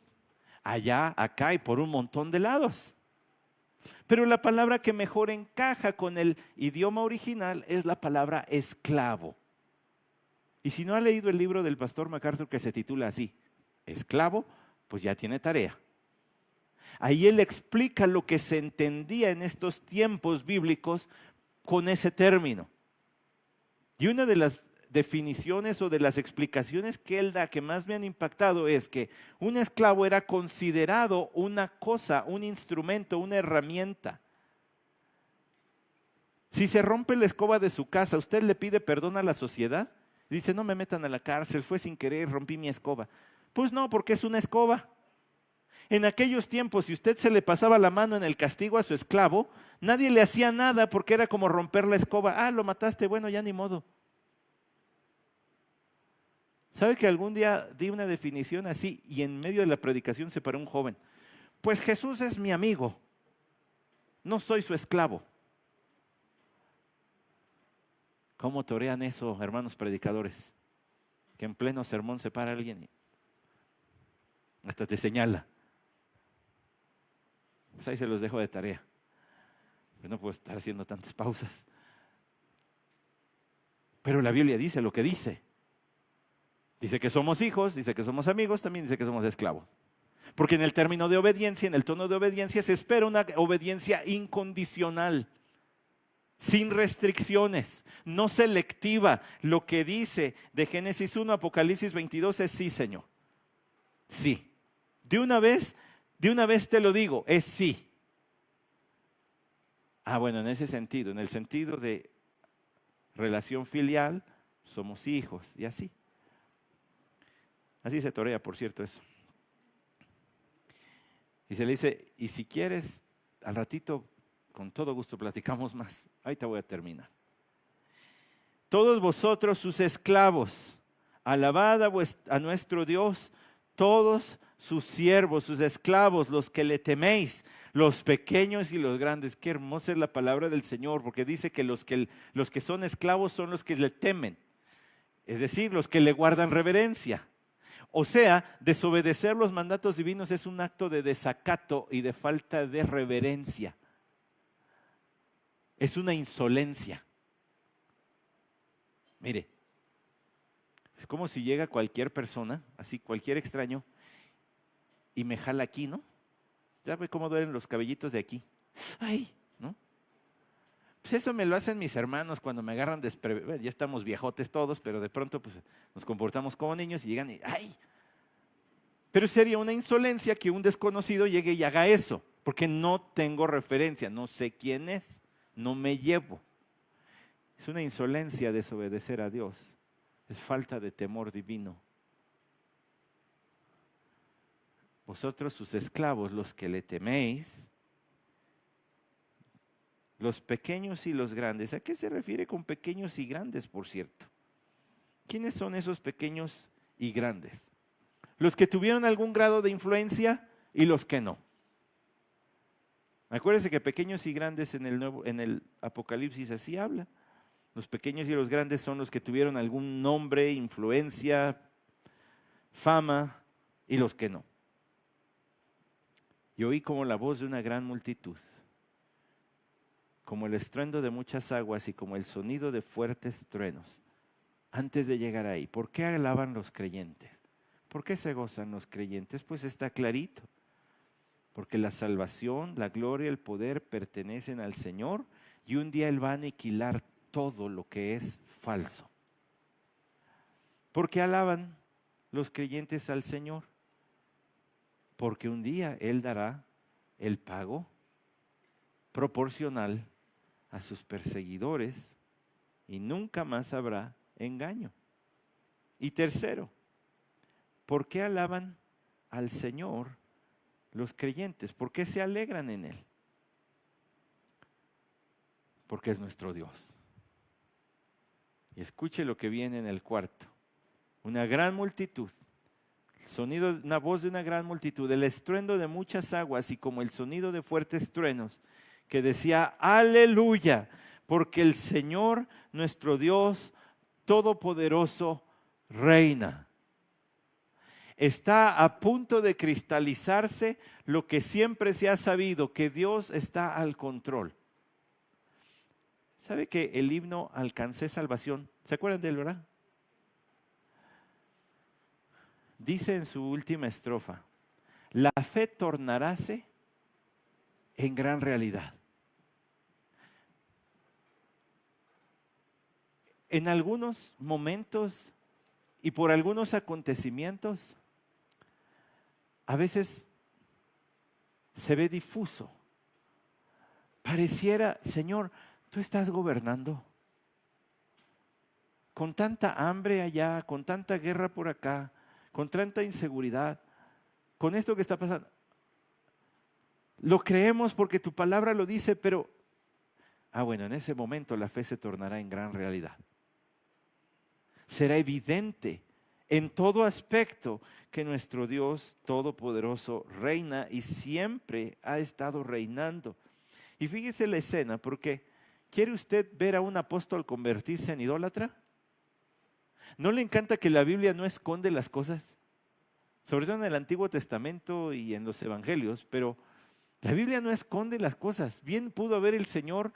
Allá, acá y por un montón de lados. Pero la palabra que mejor encaja con el idioma original es la palabra esclavo. Y si no ha leído el libro del pastor MacArthur que se titula así, Esclavo, pues ya tiene tarea. Ahí él explica lo que se entendía en estos tiempos bíblicos con ese término. Y una de las definiciones o de las explicaciones que él da que más me han impactado es que un esclavo era considerado una cosa, un instrumento, una herramienta. Si se rompe la escoba de su casa, ¿usted le pide perdón a la sociedad? Dice, no me metan a la cárcel, fue sin querer, rompí mi escoba. Pues no, porque es una escoba. En aquellos tiempos, si usted se le pasaba la mano en el castigo a su esclavo, nadie le hacía nada porque era como romper la escoba. Lo mataste, bueno, ya ni modo. ¿Sabe que algún día di una definición así y en medio de la predicación se paró un joven? Pues Jesús es mi amigo, no soy su esclavo. ¿Cómo torean eso, hermanos predicadores? Que en pleno sermón se para alguien y hasta te señala. Pues ahí se los dejo de tarea. Pues no puedo estar haciendo tantas pausas. Pero la Biblia dice lo que dice. Dice que somos hijos, dice que somos amigos, también dice que somos esclavos. Porque en el término de obediencia, en el tono de obediencia, se espera una obediencia incondicional, sin restricciones, no selectiva. Lo que dice de Génesis 1, Apocalipsis 22 es sí, Señor. Sí. De una vez te lo digo, es sí. Bueno, en ese sentido, en el sentido de relación filial, somos hijos y así. Así se torea, por cierto, eso. Y se le dice, y si quieres, al ratito, con todo gusto platicamos más. Ahorita voy a terminar. Todos vosotros sus esclavos, alabad a nuestro Dios, todos sus siervos, sus esclavos, los que le teméis, los pequeños y los grandes. Qué hermosa es la palabra del Señor, porque dice que los que son esclavos son los que le temen, es decir, los que le guardan reverencia. O sea, desobedecer los mandatos divinos es un acto de desacato y de falta de reverencia. Es una insolencia. Mire, es como si llega cualquier persona, así cualquier extraño, y me jala aquí, ¿no? ¿Sabe cómo duelen los cabellitos de aquí? ¡Ay! ¿No? Pues eso me lo hacen mis hermanos cuando me agarran desprevenido. Ya estamos viejotes todos, pero de pronto pues, nos comportamos como niños y llegan y ¡ay! Pero sería una insolencia que un desconocido llegue y haga eso, porque no tengo referencia, no sé quién es, no me llevo. Es una insolencia desobedecer a Dios, es falta de temor divino. Vosotros sus esclavos, los que le teméis, los pequeños y los grandes. ¿A qué se refiere con pequeños y grandes, por cierto? ¿Quiénes son esos pequeños y grandes? Los que tuvieron algún grado de influencia y los que no. Acuérdense que pequeños y grandes en el Apocalipsis así habla. Los pequeños y los grandes son los que tuvieron algún nombre, influencia, fama, y los que no. Y oí como la voz de una gran multitud, como el estruendo de muchas aguas y como el sonido de fuertes truenos. Antes de llegar ahí, ¿por qué alaban los creyentes? ¿Por qué se gozan los creyentes? Pues está clarito. Porque la salvación, la gloria, el poder pertenecen al Señor y un día Él va a aniquilar todo lo que es falso. ¿Por qué alaban los creyentes al Señor? Porque un día Él dará el pago proporcional a sus perseguidores y nunca más habrá engaño. Y tercero, ¿por qué alaban al Señor los creyentes? ¿Por qué se alegran en Él? Porque es nuestro Dios. Y escuche lo que viene en el cuarto. Una gran multitud, el sonido, una voz de una gran multitud, el estruendo de muchas aguas y como el sonido de fuertes truenos, que decía, aleluya, porque el Señor, nuestro Dios Todopoderoso, reina. Está a punto de cristalizarse lo que siempre se ha sabido, que Dios está al control. ¿Sabe que el himno Alcancé salvación? ¿Se acuerdan de él, verdad? Dice en su última estrofa, la fe tornaráse en gran realidad. En algunos momentos y por algunos acontecimientos, a veces se ve difuso. Pareciera, Señor, tú estás gobernando. Con tanta hambre allá, con tanta guerra por acá, con tanta inseguridad, con esto que está pasando. Lo creemos porque tu palabra lo dice, pero, bueno, en ese momento la fe se tornará en gran realidad. Será evidente en todo aspecto que nuestro Dios Todopoderoso reina y siempre ha estado reinando. Y fíjese la escena, porque ¿quiere usted ver a un apóstol convertirse en idólatra? ¿No le encanta que la Biblia no esconde las cosas? Sobre todo en el Antiguo Testamento y en los Evangelios, pero la Biblia no esconde las cosas. Bien pudo haber el Señor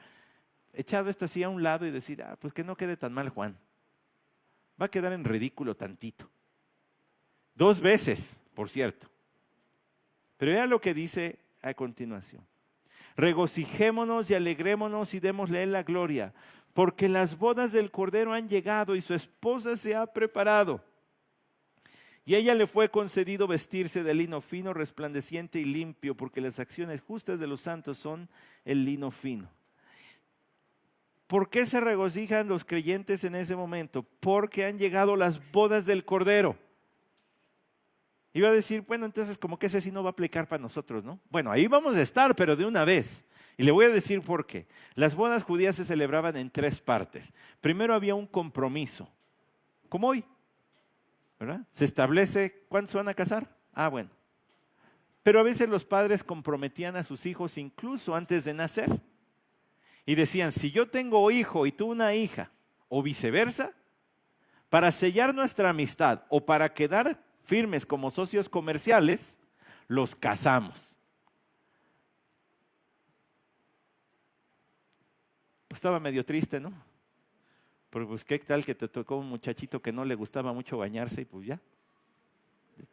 echado esto así a un lado y decir, pues que no quede tan mal Juan. Va a quedar en ridículo tantito. 2 veces, por cierto. Pero vea lo que dice a continuación. Regocijémonos y alegrémonos y démosle la gloria, porque las bodas del Cordero han llegado y su esposa se ha preparado. Y a ella le fue concedido vestirse de lino fino, resplandeciente y limpio, porque las acciones justas de los santos son el lino fino. ¿Por qué se regocijan los creyentes en ese momento? Porque han llegado las bodas del Cordero. Iba a decir, bueno, entonces como que ese sí no va a aplicar para nosotros, ¿no? Bueno, ahí vamos a estar, pero de una vez. Y le voy a decir por qué. Las bodas judías se celebraban en 3 partes. Primero había un compromiso, como hoy, ¿verdad? Se establece, ¿cuántos se van a casar? Bueno. Pero a veces los padres comprometían a sus hijos incluso antes de nacer. Y decían, si yo tengo hijo y tú una hija, o viceversa, para sellar nuestra amistad o para quedar firmes como socios comerciales, los casamos. Pues estaba medio triste, ¿no? Porque pues qué tal que te tocó un muchachito que no le gustaba mucho bañarse y pues ya,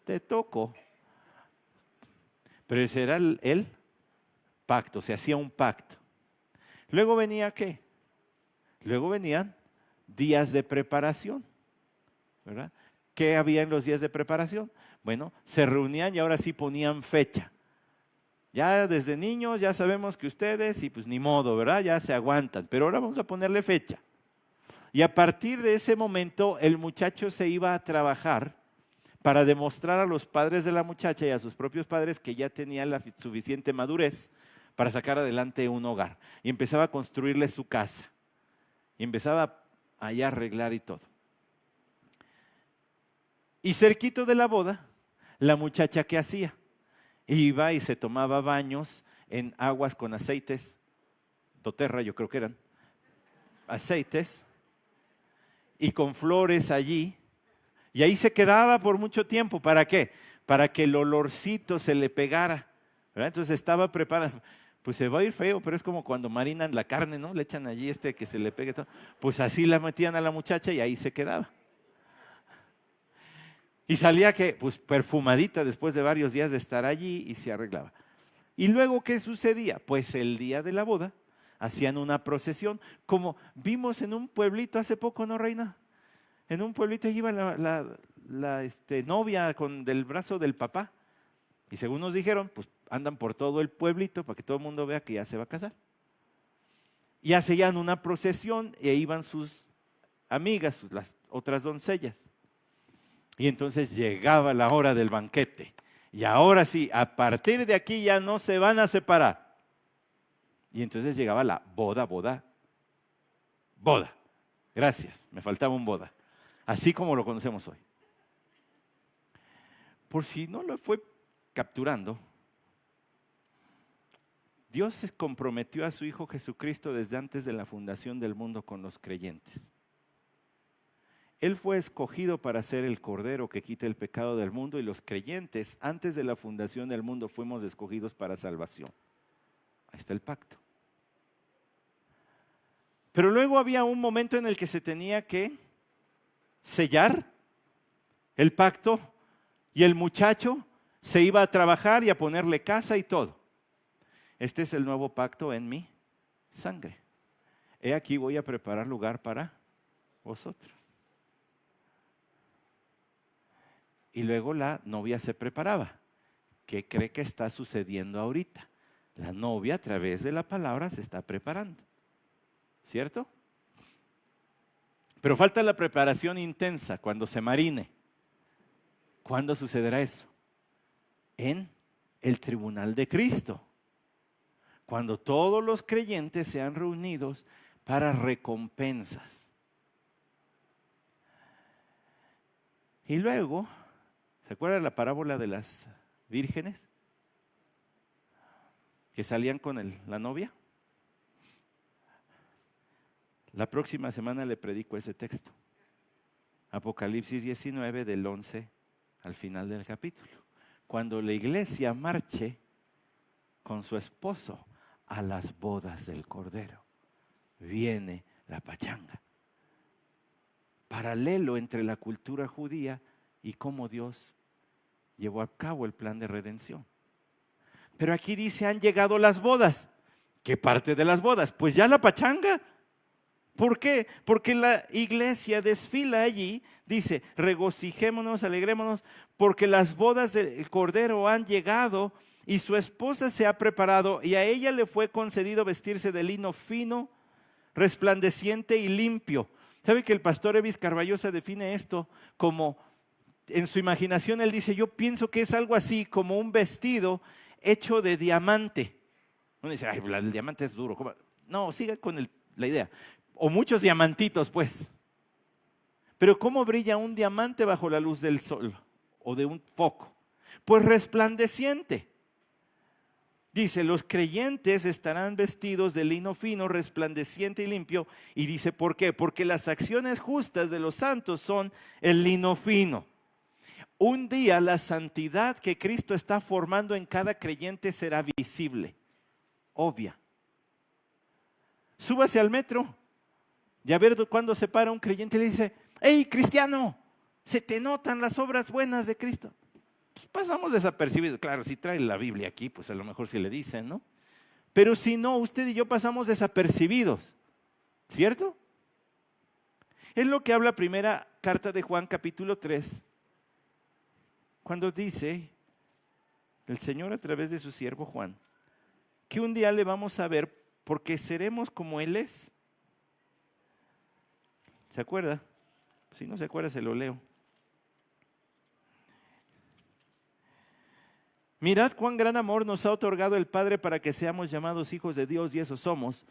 te tocó. Pero ese era el pacto, se hacía un pacto. Luego venía ¿qué? Luego venían días de preparación, ¿verdad? ¿Qué había en los días de preparación? Bueno, se reunían y ahora sí ponían fecha. Ya desde niños ya sabemos que ustedes, y pues ni modo, ¿verdad? Ya se aguantan, pero ahora vamos a ponerle fecha. Y a partir de ese momento el muchacho se iba a trabajar para demostrar a los padres de la muchacha y a sus propios padres que ya tenía la suficiente madurez para sacar adelante un hogar. Y empezaba a construirle su casa. Y empezaba allá a arreglar y todo. Y cerquito de la boda, la muchacha ¿qué hacía? Iba y se tomaba baños en aguas con aceites, doTERRA yo creo que eran, aceites, y con flores allí. Y ahí se quedaba por mucho tiempo. ¿Para qué? Para que el olorcito se le pegara, ¿verdad? Entonces estaba preparada. Pues se va a ir feo, pero es como cuando marinan la carne, ¿no? Le echan allí que se le pegue todo. Pues así la metían a la muchacha y ahí se quedaba. Y salía pues perfumadita después de varios días de estar allí y se arreglaba. Y luego, ¿qué sucedía? Pues el día de la boda hacían una procesión, como vimos en un pueblito hace poco, ¿no, Reina? En un pueblito iba la novia del brazo del papá. Y según nos dijeron, pues andan por todo el pueblito para que todo el mundo vea que ya se va a casar. Y hacían una procesión e iban sus amigas, las otras doncellas. Y entonces llegaba la hora del banquete. Y ahora sí, a partir de aquí ya no se van a separar. Y entonces llegaba la boda. Gracias, me faltaba un boda. Así como lo conocemos hoy. Por si no lo fue capturando, Dios se comprometió a su Hijo Jesucristo desde antes de la fundación del mundo con los creyentes. Él fue escogido para ser el Cordero que quita el pecado del mundo, y los creyentes antes de la fundación del mundo fuimos escogidos para salvación. Ahí está el pacto. Pero luego había un momento en el que se tenía que sellar el pacto y el muchacho se iba a trabajar y a ponerle casa y todo. Este es el nuevo pacto en mi sangre. He aquí voy a preparar lugar para vosotros. Y luego la novia se preparaba. ¿Qué cree que está sucediendo ahorita? La novia a través de la palabra se está preparando. ¿Cierto? Pero falta la preparación intensa cuando se marine. ¿Cuándo sucederá eso? En el tribunal de Cristo. Cuando todos los creyentes sean reunidos para recompensas. Y luego, ¿se acuerdan la parábola de las vírgenes? Que salían con la novia. La próxima semana le predico ese texto. Apocalipsis 19 del 11 al final del capítulo. Cuando la iglesia marche con su esposo a las bodas del Cordero, viene la pachanga. Paralelo entre la cultura judía y cómo Dios llevó a cabo el plan de redención. Pero aquí dice, han llegado las bodas. ¿Qué parte de las bodas? Pues ya la pachanga. ¿Por qué? Porque la iglesia desfila allí, dice, regocijémonos, alegrémonos, porque las bodas del Cordero han llegado y su esposa se ha preparado, y a ella le fue concedido vestirse de lino fino, resplandeciente y limpio. ¿Sabe que el pastor Evis Carballosa define esto como, en su imaginación él dice, yo pienso que es algo así como un vestido hecho de diamante? Uno dice, ay, el diamante es duro. ¿Cómo? No, siga con la idea. O muchos diamantitos, pues. Pero ¿cómo brilla un diamante bajo la luz del sol o de un foco? Pues resplandeciente. Dice, los creyentes estarán vestidos de lino fino, resplandeciente y limpio. Y dice, ¿por qué? Porque las acciones justas de los santos son el lino fino. Un día la santidad que Cristo está formando en cada creyente será visible, obvia. Súbase al metro y a ver cuando se para un creyente y le dice: hey, cristiano, se te notan las obras buenas de Cristo. Pues pasamos desapercibidos. Claro, si trae la Biblia aquí, pues a lo mejor sí le dicen, ¿no? Pero si no, usted y yo pasamos desapercibidos, ¿cierto? Es lo que habla primera carta de Juan, capítulo 3, cuando dice el Señor a través de su siervo Juan, que un día le vamos a ver porque seremos como Él es. ¿Se acuerda? Si no se acuerda, se lo leo. Mirad cuán gran amor nos ha otorgado el Padre para que seamos llamados hijos de Dios, y eso somos.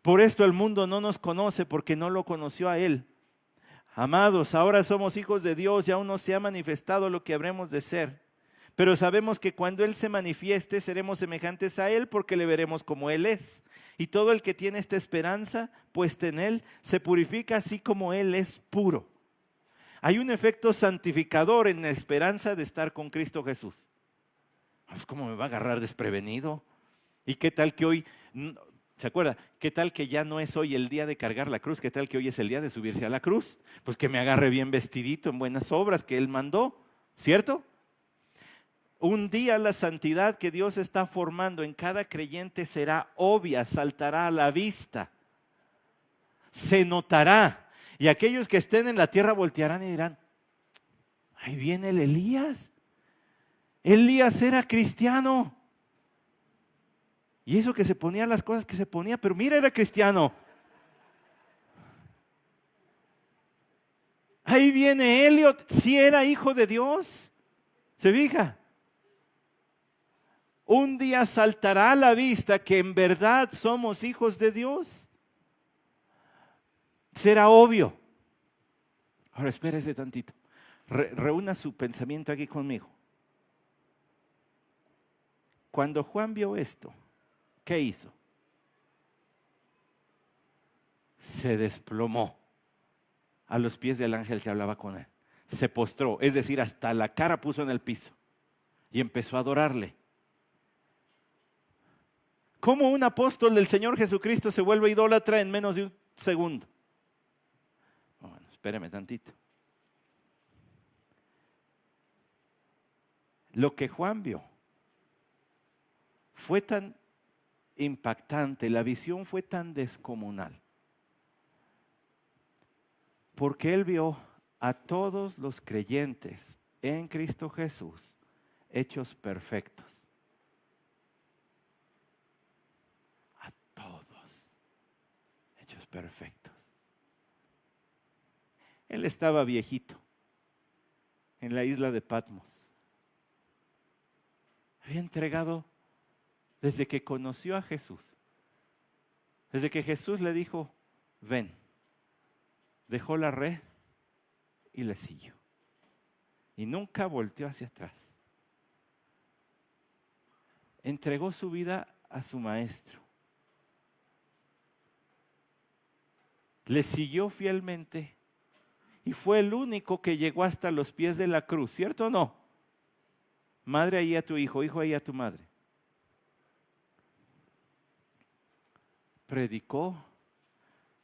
Por esto el mundo no nos conoce, porque no lo conoció a Él. Amados, ahora somos hijos de Dios y aún no se ha manifestado lo que habremos de ser. Pero sabemos que cuando Él se manifieste seremos semejantes a Él, porque le veremos como Él es. Y todo el que tiene esta esperanza puesta en Él se purifica así como Él es puro. Hay un efecto santificador en la esperanza de estar con Cristo Jesús. Pues, ¿cómo me va a agarrar desprevenido? ¿Y qué tal que hoy, se acuerda? ¿Qué tal que ya no es hoy el día de cargar la cruz? ¿Qué tal que hoy es el día de subirse a la cruz? Pues que me agarre bien vestidito en buenas obras que Él mandó, ¿cierto? Un día la santidad que Dios está formando en cada creyente será obvia, saltará a la vista, se notará. Y aquellos que estén en la tierra voltearán y dirán: ahí viene el Elías. Elías era cristiano. Y eso que se ponía, las cosas que se ponía, pero mira, era cristiano. Ahí viene Eliot, si era hijo de Dios. ¿Se fija? Un día saltará a la vista que en verdad somos hijos de Dios. Será obvio. Ahora espérese tantito. Reúna su pensamiento aquí conmigo. Cuando Juan vio esto, ¿qué hizo? Se desplomó a los pies del ángel que hablaba con él. Se postró, es decir, hasta la cara puso en el piso y empezó a adorarle. ¿Cómo un apóstol del Señor Jesucristo se vuelve idólatra en menos de un segundo? Bueno, espéreme tantito. Lo que Juan vio fue tan impactante, la visión fue tan descomunal, porque él vio a todos los creyentes en Cristo Jesús hechos perfectos. A todos hechos perfectos. Él estaba viejito en la isla de Patmos. Había entregado desde que conoció a Jesús. Desde que Jesús le dijo: ven. Dejó la red y le siguió. Y nunca volteó hacia atrás. Entregó su vida a su maestro. Le siguió fielmente y fue el único que llegó hasta los pies de la cruz, ¿cierto o no? Madre ahí a tu hijo, hijo ahí a tu madre. Predicó,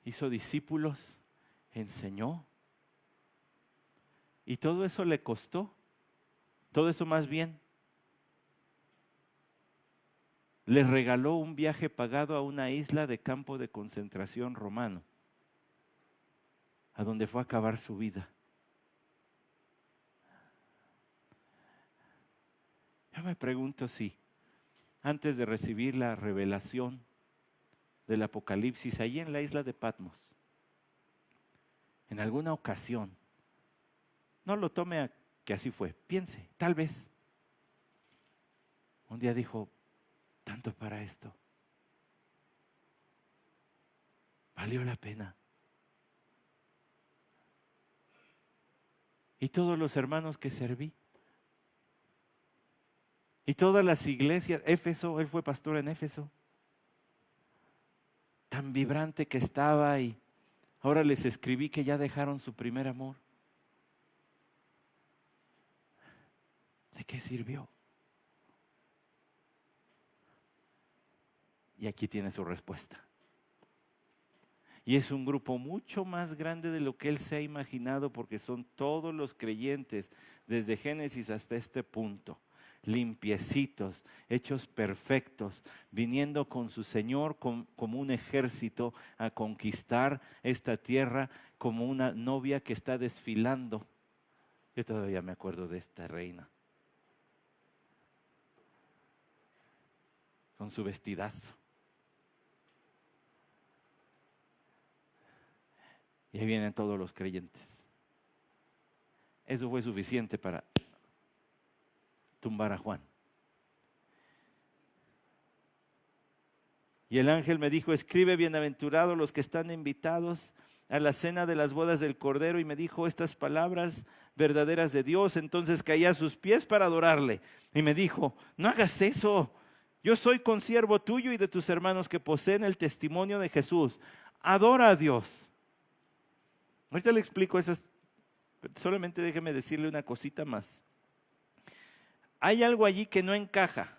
hizo discípulos, enseñó. Y todo eso le costó. Todo eso más bien le regaló un viaje pagado a una isla de campo de concentración romano, a donde fue a acabar su vida. Yo me pregunto si antes de recibir la revelación del Apocalipsis, allí en la isla de Patmos, en alguna ocasión, no lo tome a que así fue, piense, tal vez, un día dijo: tanto para esto, valió la pena. Y todos los hermanos que serví, y todas las iglesias, Éfeso, él fue pastor en Éfeso, tan vibrante que estaba, y ahora les escribí que ya dejaron su primer amor. ¿De qué sirvió? Y aquí tiene su respuesta. Y es un grupo mucho más grande de lo que él se ha imaginado, porque son todos los creyentes desde Génesis hasta este punto, limpiecitos, hechos perfectos, viniendo con su Señor como un ejército a conquistar esta tierra, como una novia que está desfilando. Yo todavía me acuerdo de esta reina, con su vestidazo. Y ahí vienen todos los creyentes. Eso fue suficiente para tumbar a Juan. Y el ángel me dijo: escribe, bienaventurados los que están invitados a la cena de las bodas del Cordero. Y me dijo estas palabras verdaderas de Dios. Entonces caí a sus pies para adorarle. Y me dijo: no hagas eso. Yo soy consiervo tuyo y de tus hermanos que poseen el testimonio de Jesús. Adora a Dios. Ahorita le explico esas, solamente déjeme decirle una cosita más. Hay algo allí que no encaja.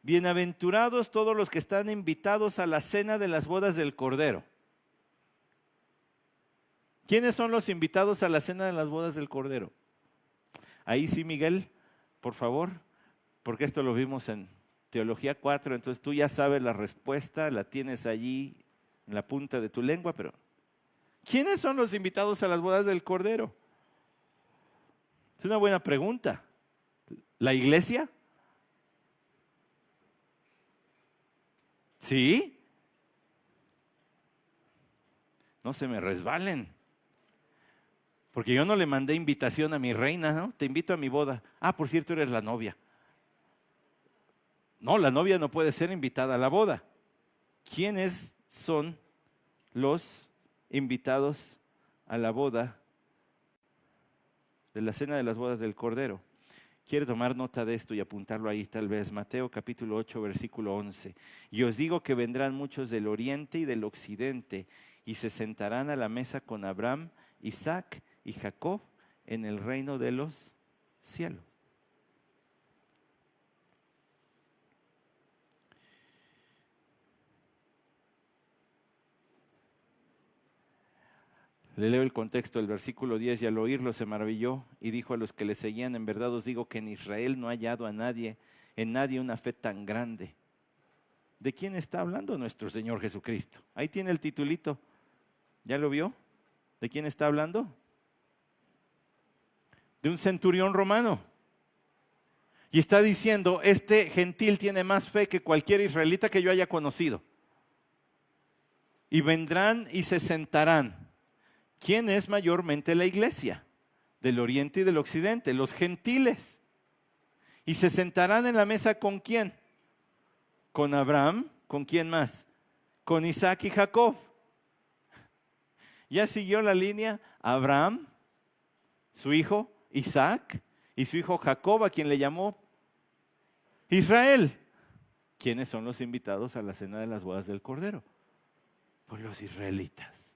Bienaventurados todos los que están invitados a la cena de las bodas del Cordero. ¿Quiénes son los invitados a la cena de las bodas del Cordero? Ahí sí, Miguel, por favor, porque esto lo vimos en Teología 4, entonces tú ya sabes la respuesta, la tienes allí en la punta de tu lengua, pero ¿quiénes son los invitados a las bodas del Cordero? Es una buena pregunta. ¿La iglesia? ¿Sí? No se me resbalen. Porque yo no le mandé invitación a mi reina, ¿no? Te invito a mi boda. Ah, por cierto, eres la novia. No, la novia no puede ser invitada a la boda. ¿Quiénes son los invitados a la boda de la cena de las bodas del Cordero? Quiero tomar nota de esto y apuntarlo ahí tal vez. Mateo capítulo 8, versículo 11. Y os digo que vendrán muchos del oriente y del occidente y se sentarán a la mesa con Abraham, Isaac y Jacob en el reino de los cielos. Le leo el contexto del versículo 10. Y al oírlo se maravilló y dijo a los que le seguían: en verdad os digo que en Israel no ha hallado en nadie una fe tan grande. ¿De quién está hablando nuestro Señor Jesucristo? Ahí tiene el titulito. ¿Ya lo vio? ¿De quién está hablando? De un centurión romano. Y está diciendo: este gentil tiene más fe que cualquier israelita que yo haya conocido. Y vendrán y se sentarán. ¿Quién es mayormente la iglesia? Del oriente y del occidente, los gentiles. Y se sentarán en la mesa ¿con quién? Con Abraham. ¿Con quién más? Con Isaac y Jacob. Ya siguió la línea. Abraham, su hijo Isaac y su hijo Jacob, a quien le llamó Israel. ¿Quiénes son los invitados a la cena de las bodas del Cordero? Pues los israelitas.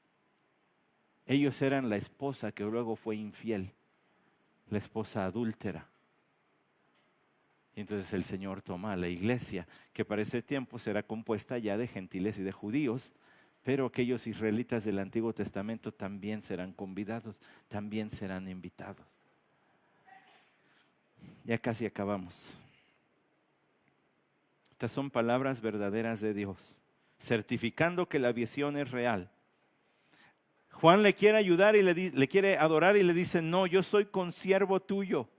Ellos eran la esposa que luego fue infiel, la esposa adúltera. Y entonces el Señor toma a la iglesia, que para ese tiempo será compuesta ya de gentiles y de judíos, pero aquellos israelitas del Antiguo Testamento también serán convidados, también serán invitados. Ya casi acabamos. Estas son palabras verdaderas de Dios, certificando que la visión es real. Juan le quiere ayudar y le quiere adorar y le dice: no, yo soy consiervo tuyo.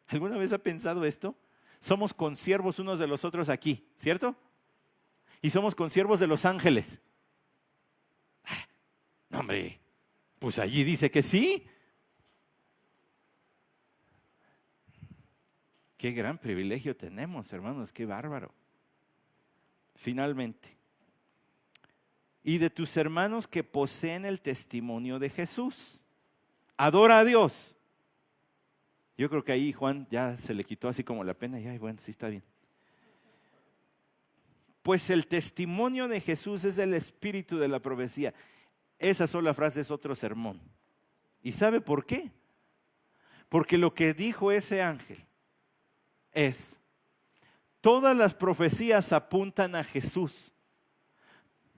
¿Alguna vez ha pensado esto? Somos consiervos unos de los otros aquí, ¿cierto? Y somos consiervos de los ángeles. No, hombre, pues allí dice que sí. Qué gran privilegio tenemos, hermanos, qué bárbaro. Finalmente, y de tus hermanos que poseen el testimonio de Jesús. Adora a Dios. Yo creo que ahí Juan ya se le quitó así como la pena y ay, bueno, sí está bien. Pues el testimonio de Jesús es el espíritu de la profecía. Esa sola frase es otro sermón. ¿Y sabe por qué? Porque lo que dijo ese ángel es, todas las profecías apuntan a Jesús.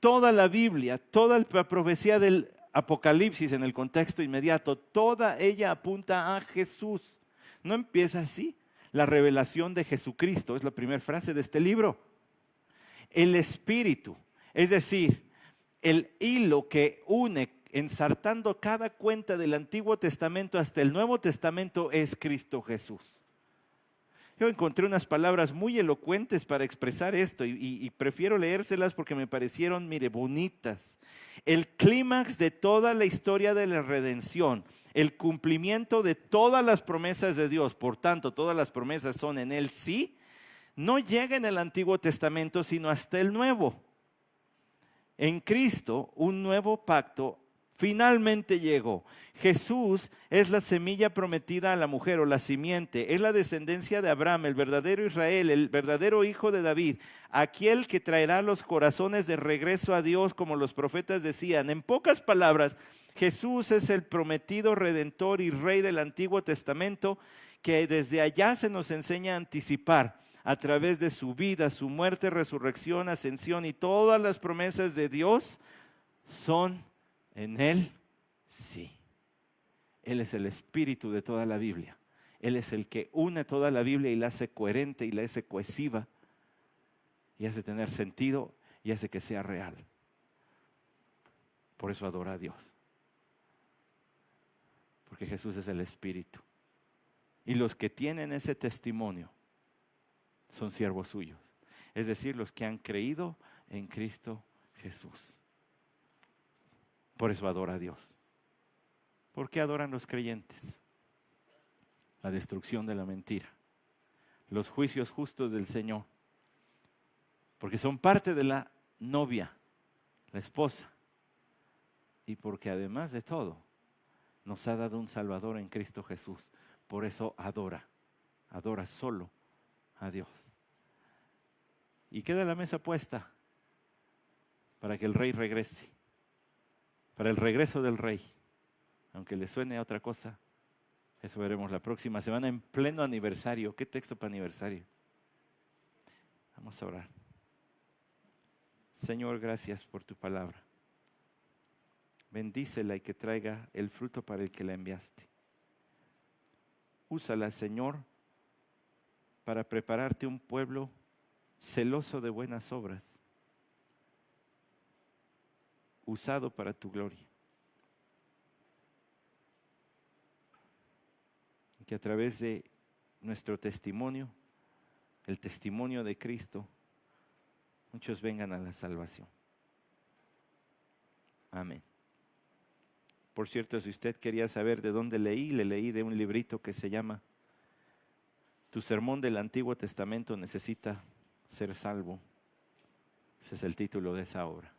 Toda la Biblia, toda la profecía del Apocalipsis en el contexto inmediato, toda ella apunta a Jesús. No empieza así. La revelación de Jesucristo es la primera frase de este libro. El Espíritu, es decir, el hilo que une, ensartando cada cuenta del Antiguo Testamento hasta el Nuevo Testamento, es Cristo Jesús. Yo encontré unas palabras muy elocuentes para expresar esto y prefiero leérselas porque me parecieron, mire, bonitas. El clímax de toda la historia de la redención, el cumplimiento de todas las promesas de Dios, por tanto, todas las promesas son en Él sí, no llega en el Antiguo Testamento, sino hasta el Nuevo. En Cristo, un nuevo pacto finalmente llegó. Jesús es la semilla prometida a la mujer o la simiente, es la descendencia de Abraham, el verdadero Israel, el verdadero hijo de David, aquel que traerá los corazones de regreso a Dios, como los profetas decían. En pocas palabras, Jesús es el prometido redentor y rey del Antiguo Testamento, que desde allá se nos enseña a anticipar a través de su vida, su muerte, resurrección, ascensión, y todas las promesas de Dios son en Él, sí. Él es el espíritu de toda la Biblia. Él es el que une toda la Biblia y la hace coherente y la hace cohesiva y hace tener sentido y hace que sea real. Por eso adora a Dios. Porque Jesús es el espíritu. Y los que tienen ese testimonio son siervos suyos. Es decir, los que han creído en Cristo Jesús. Por eso adora a Dios. ¿Por qué adoran los creyentes? La destrucción de la mentira, los juicios justos del Señor, porque son parte de la novia, la esposa, y porque además de todo nos ha dado un Salvador en Cristo Jesús. Por eso adora solo a Dios. Y queda la mesa puesta para que el Rey regrese. Para el regreso del Rey, aunque le suene a otra cosa, eso veremos la próxima semana en pleno aniversario. ¿Qué texto para aniversario? Vamos a orar. Señor, gracias por tu palabra. Bendícela y que traiga el fruto para el que la enviaste. Úsala, Señor, para prepararte un pueblo celoso de buenas obras, usado para tu gloria. Y que a través de nuestro testimonio, el testimonio de Cristo, muchos vengan a la salvación. Amén. Por cierto, si usted quería saber de dónde leí, le leí de un librito que se llama Tu sermón del Antiguo Testamento necesita ser salvo. Ese es el título de esa obra.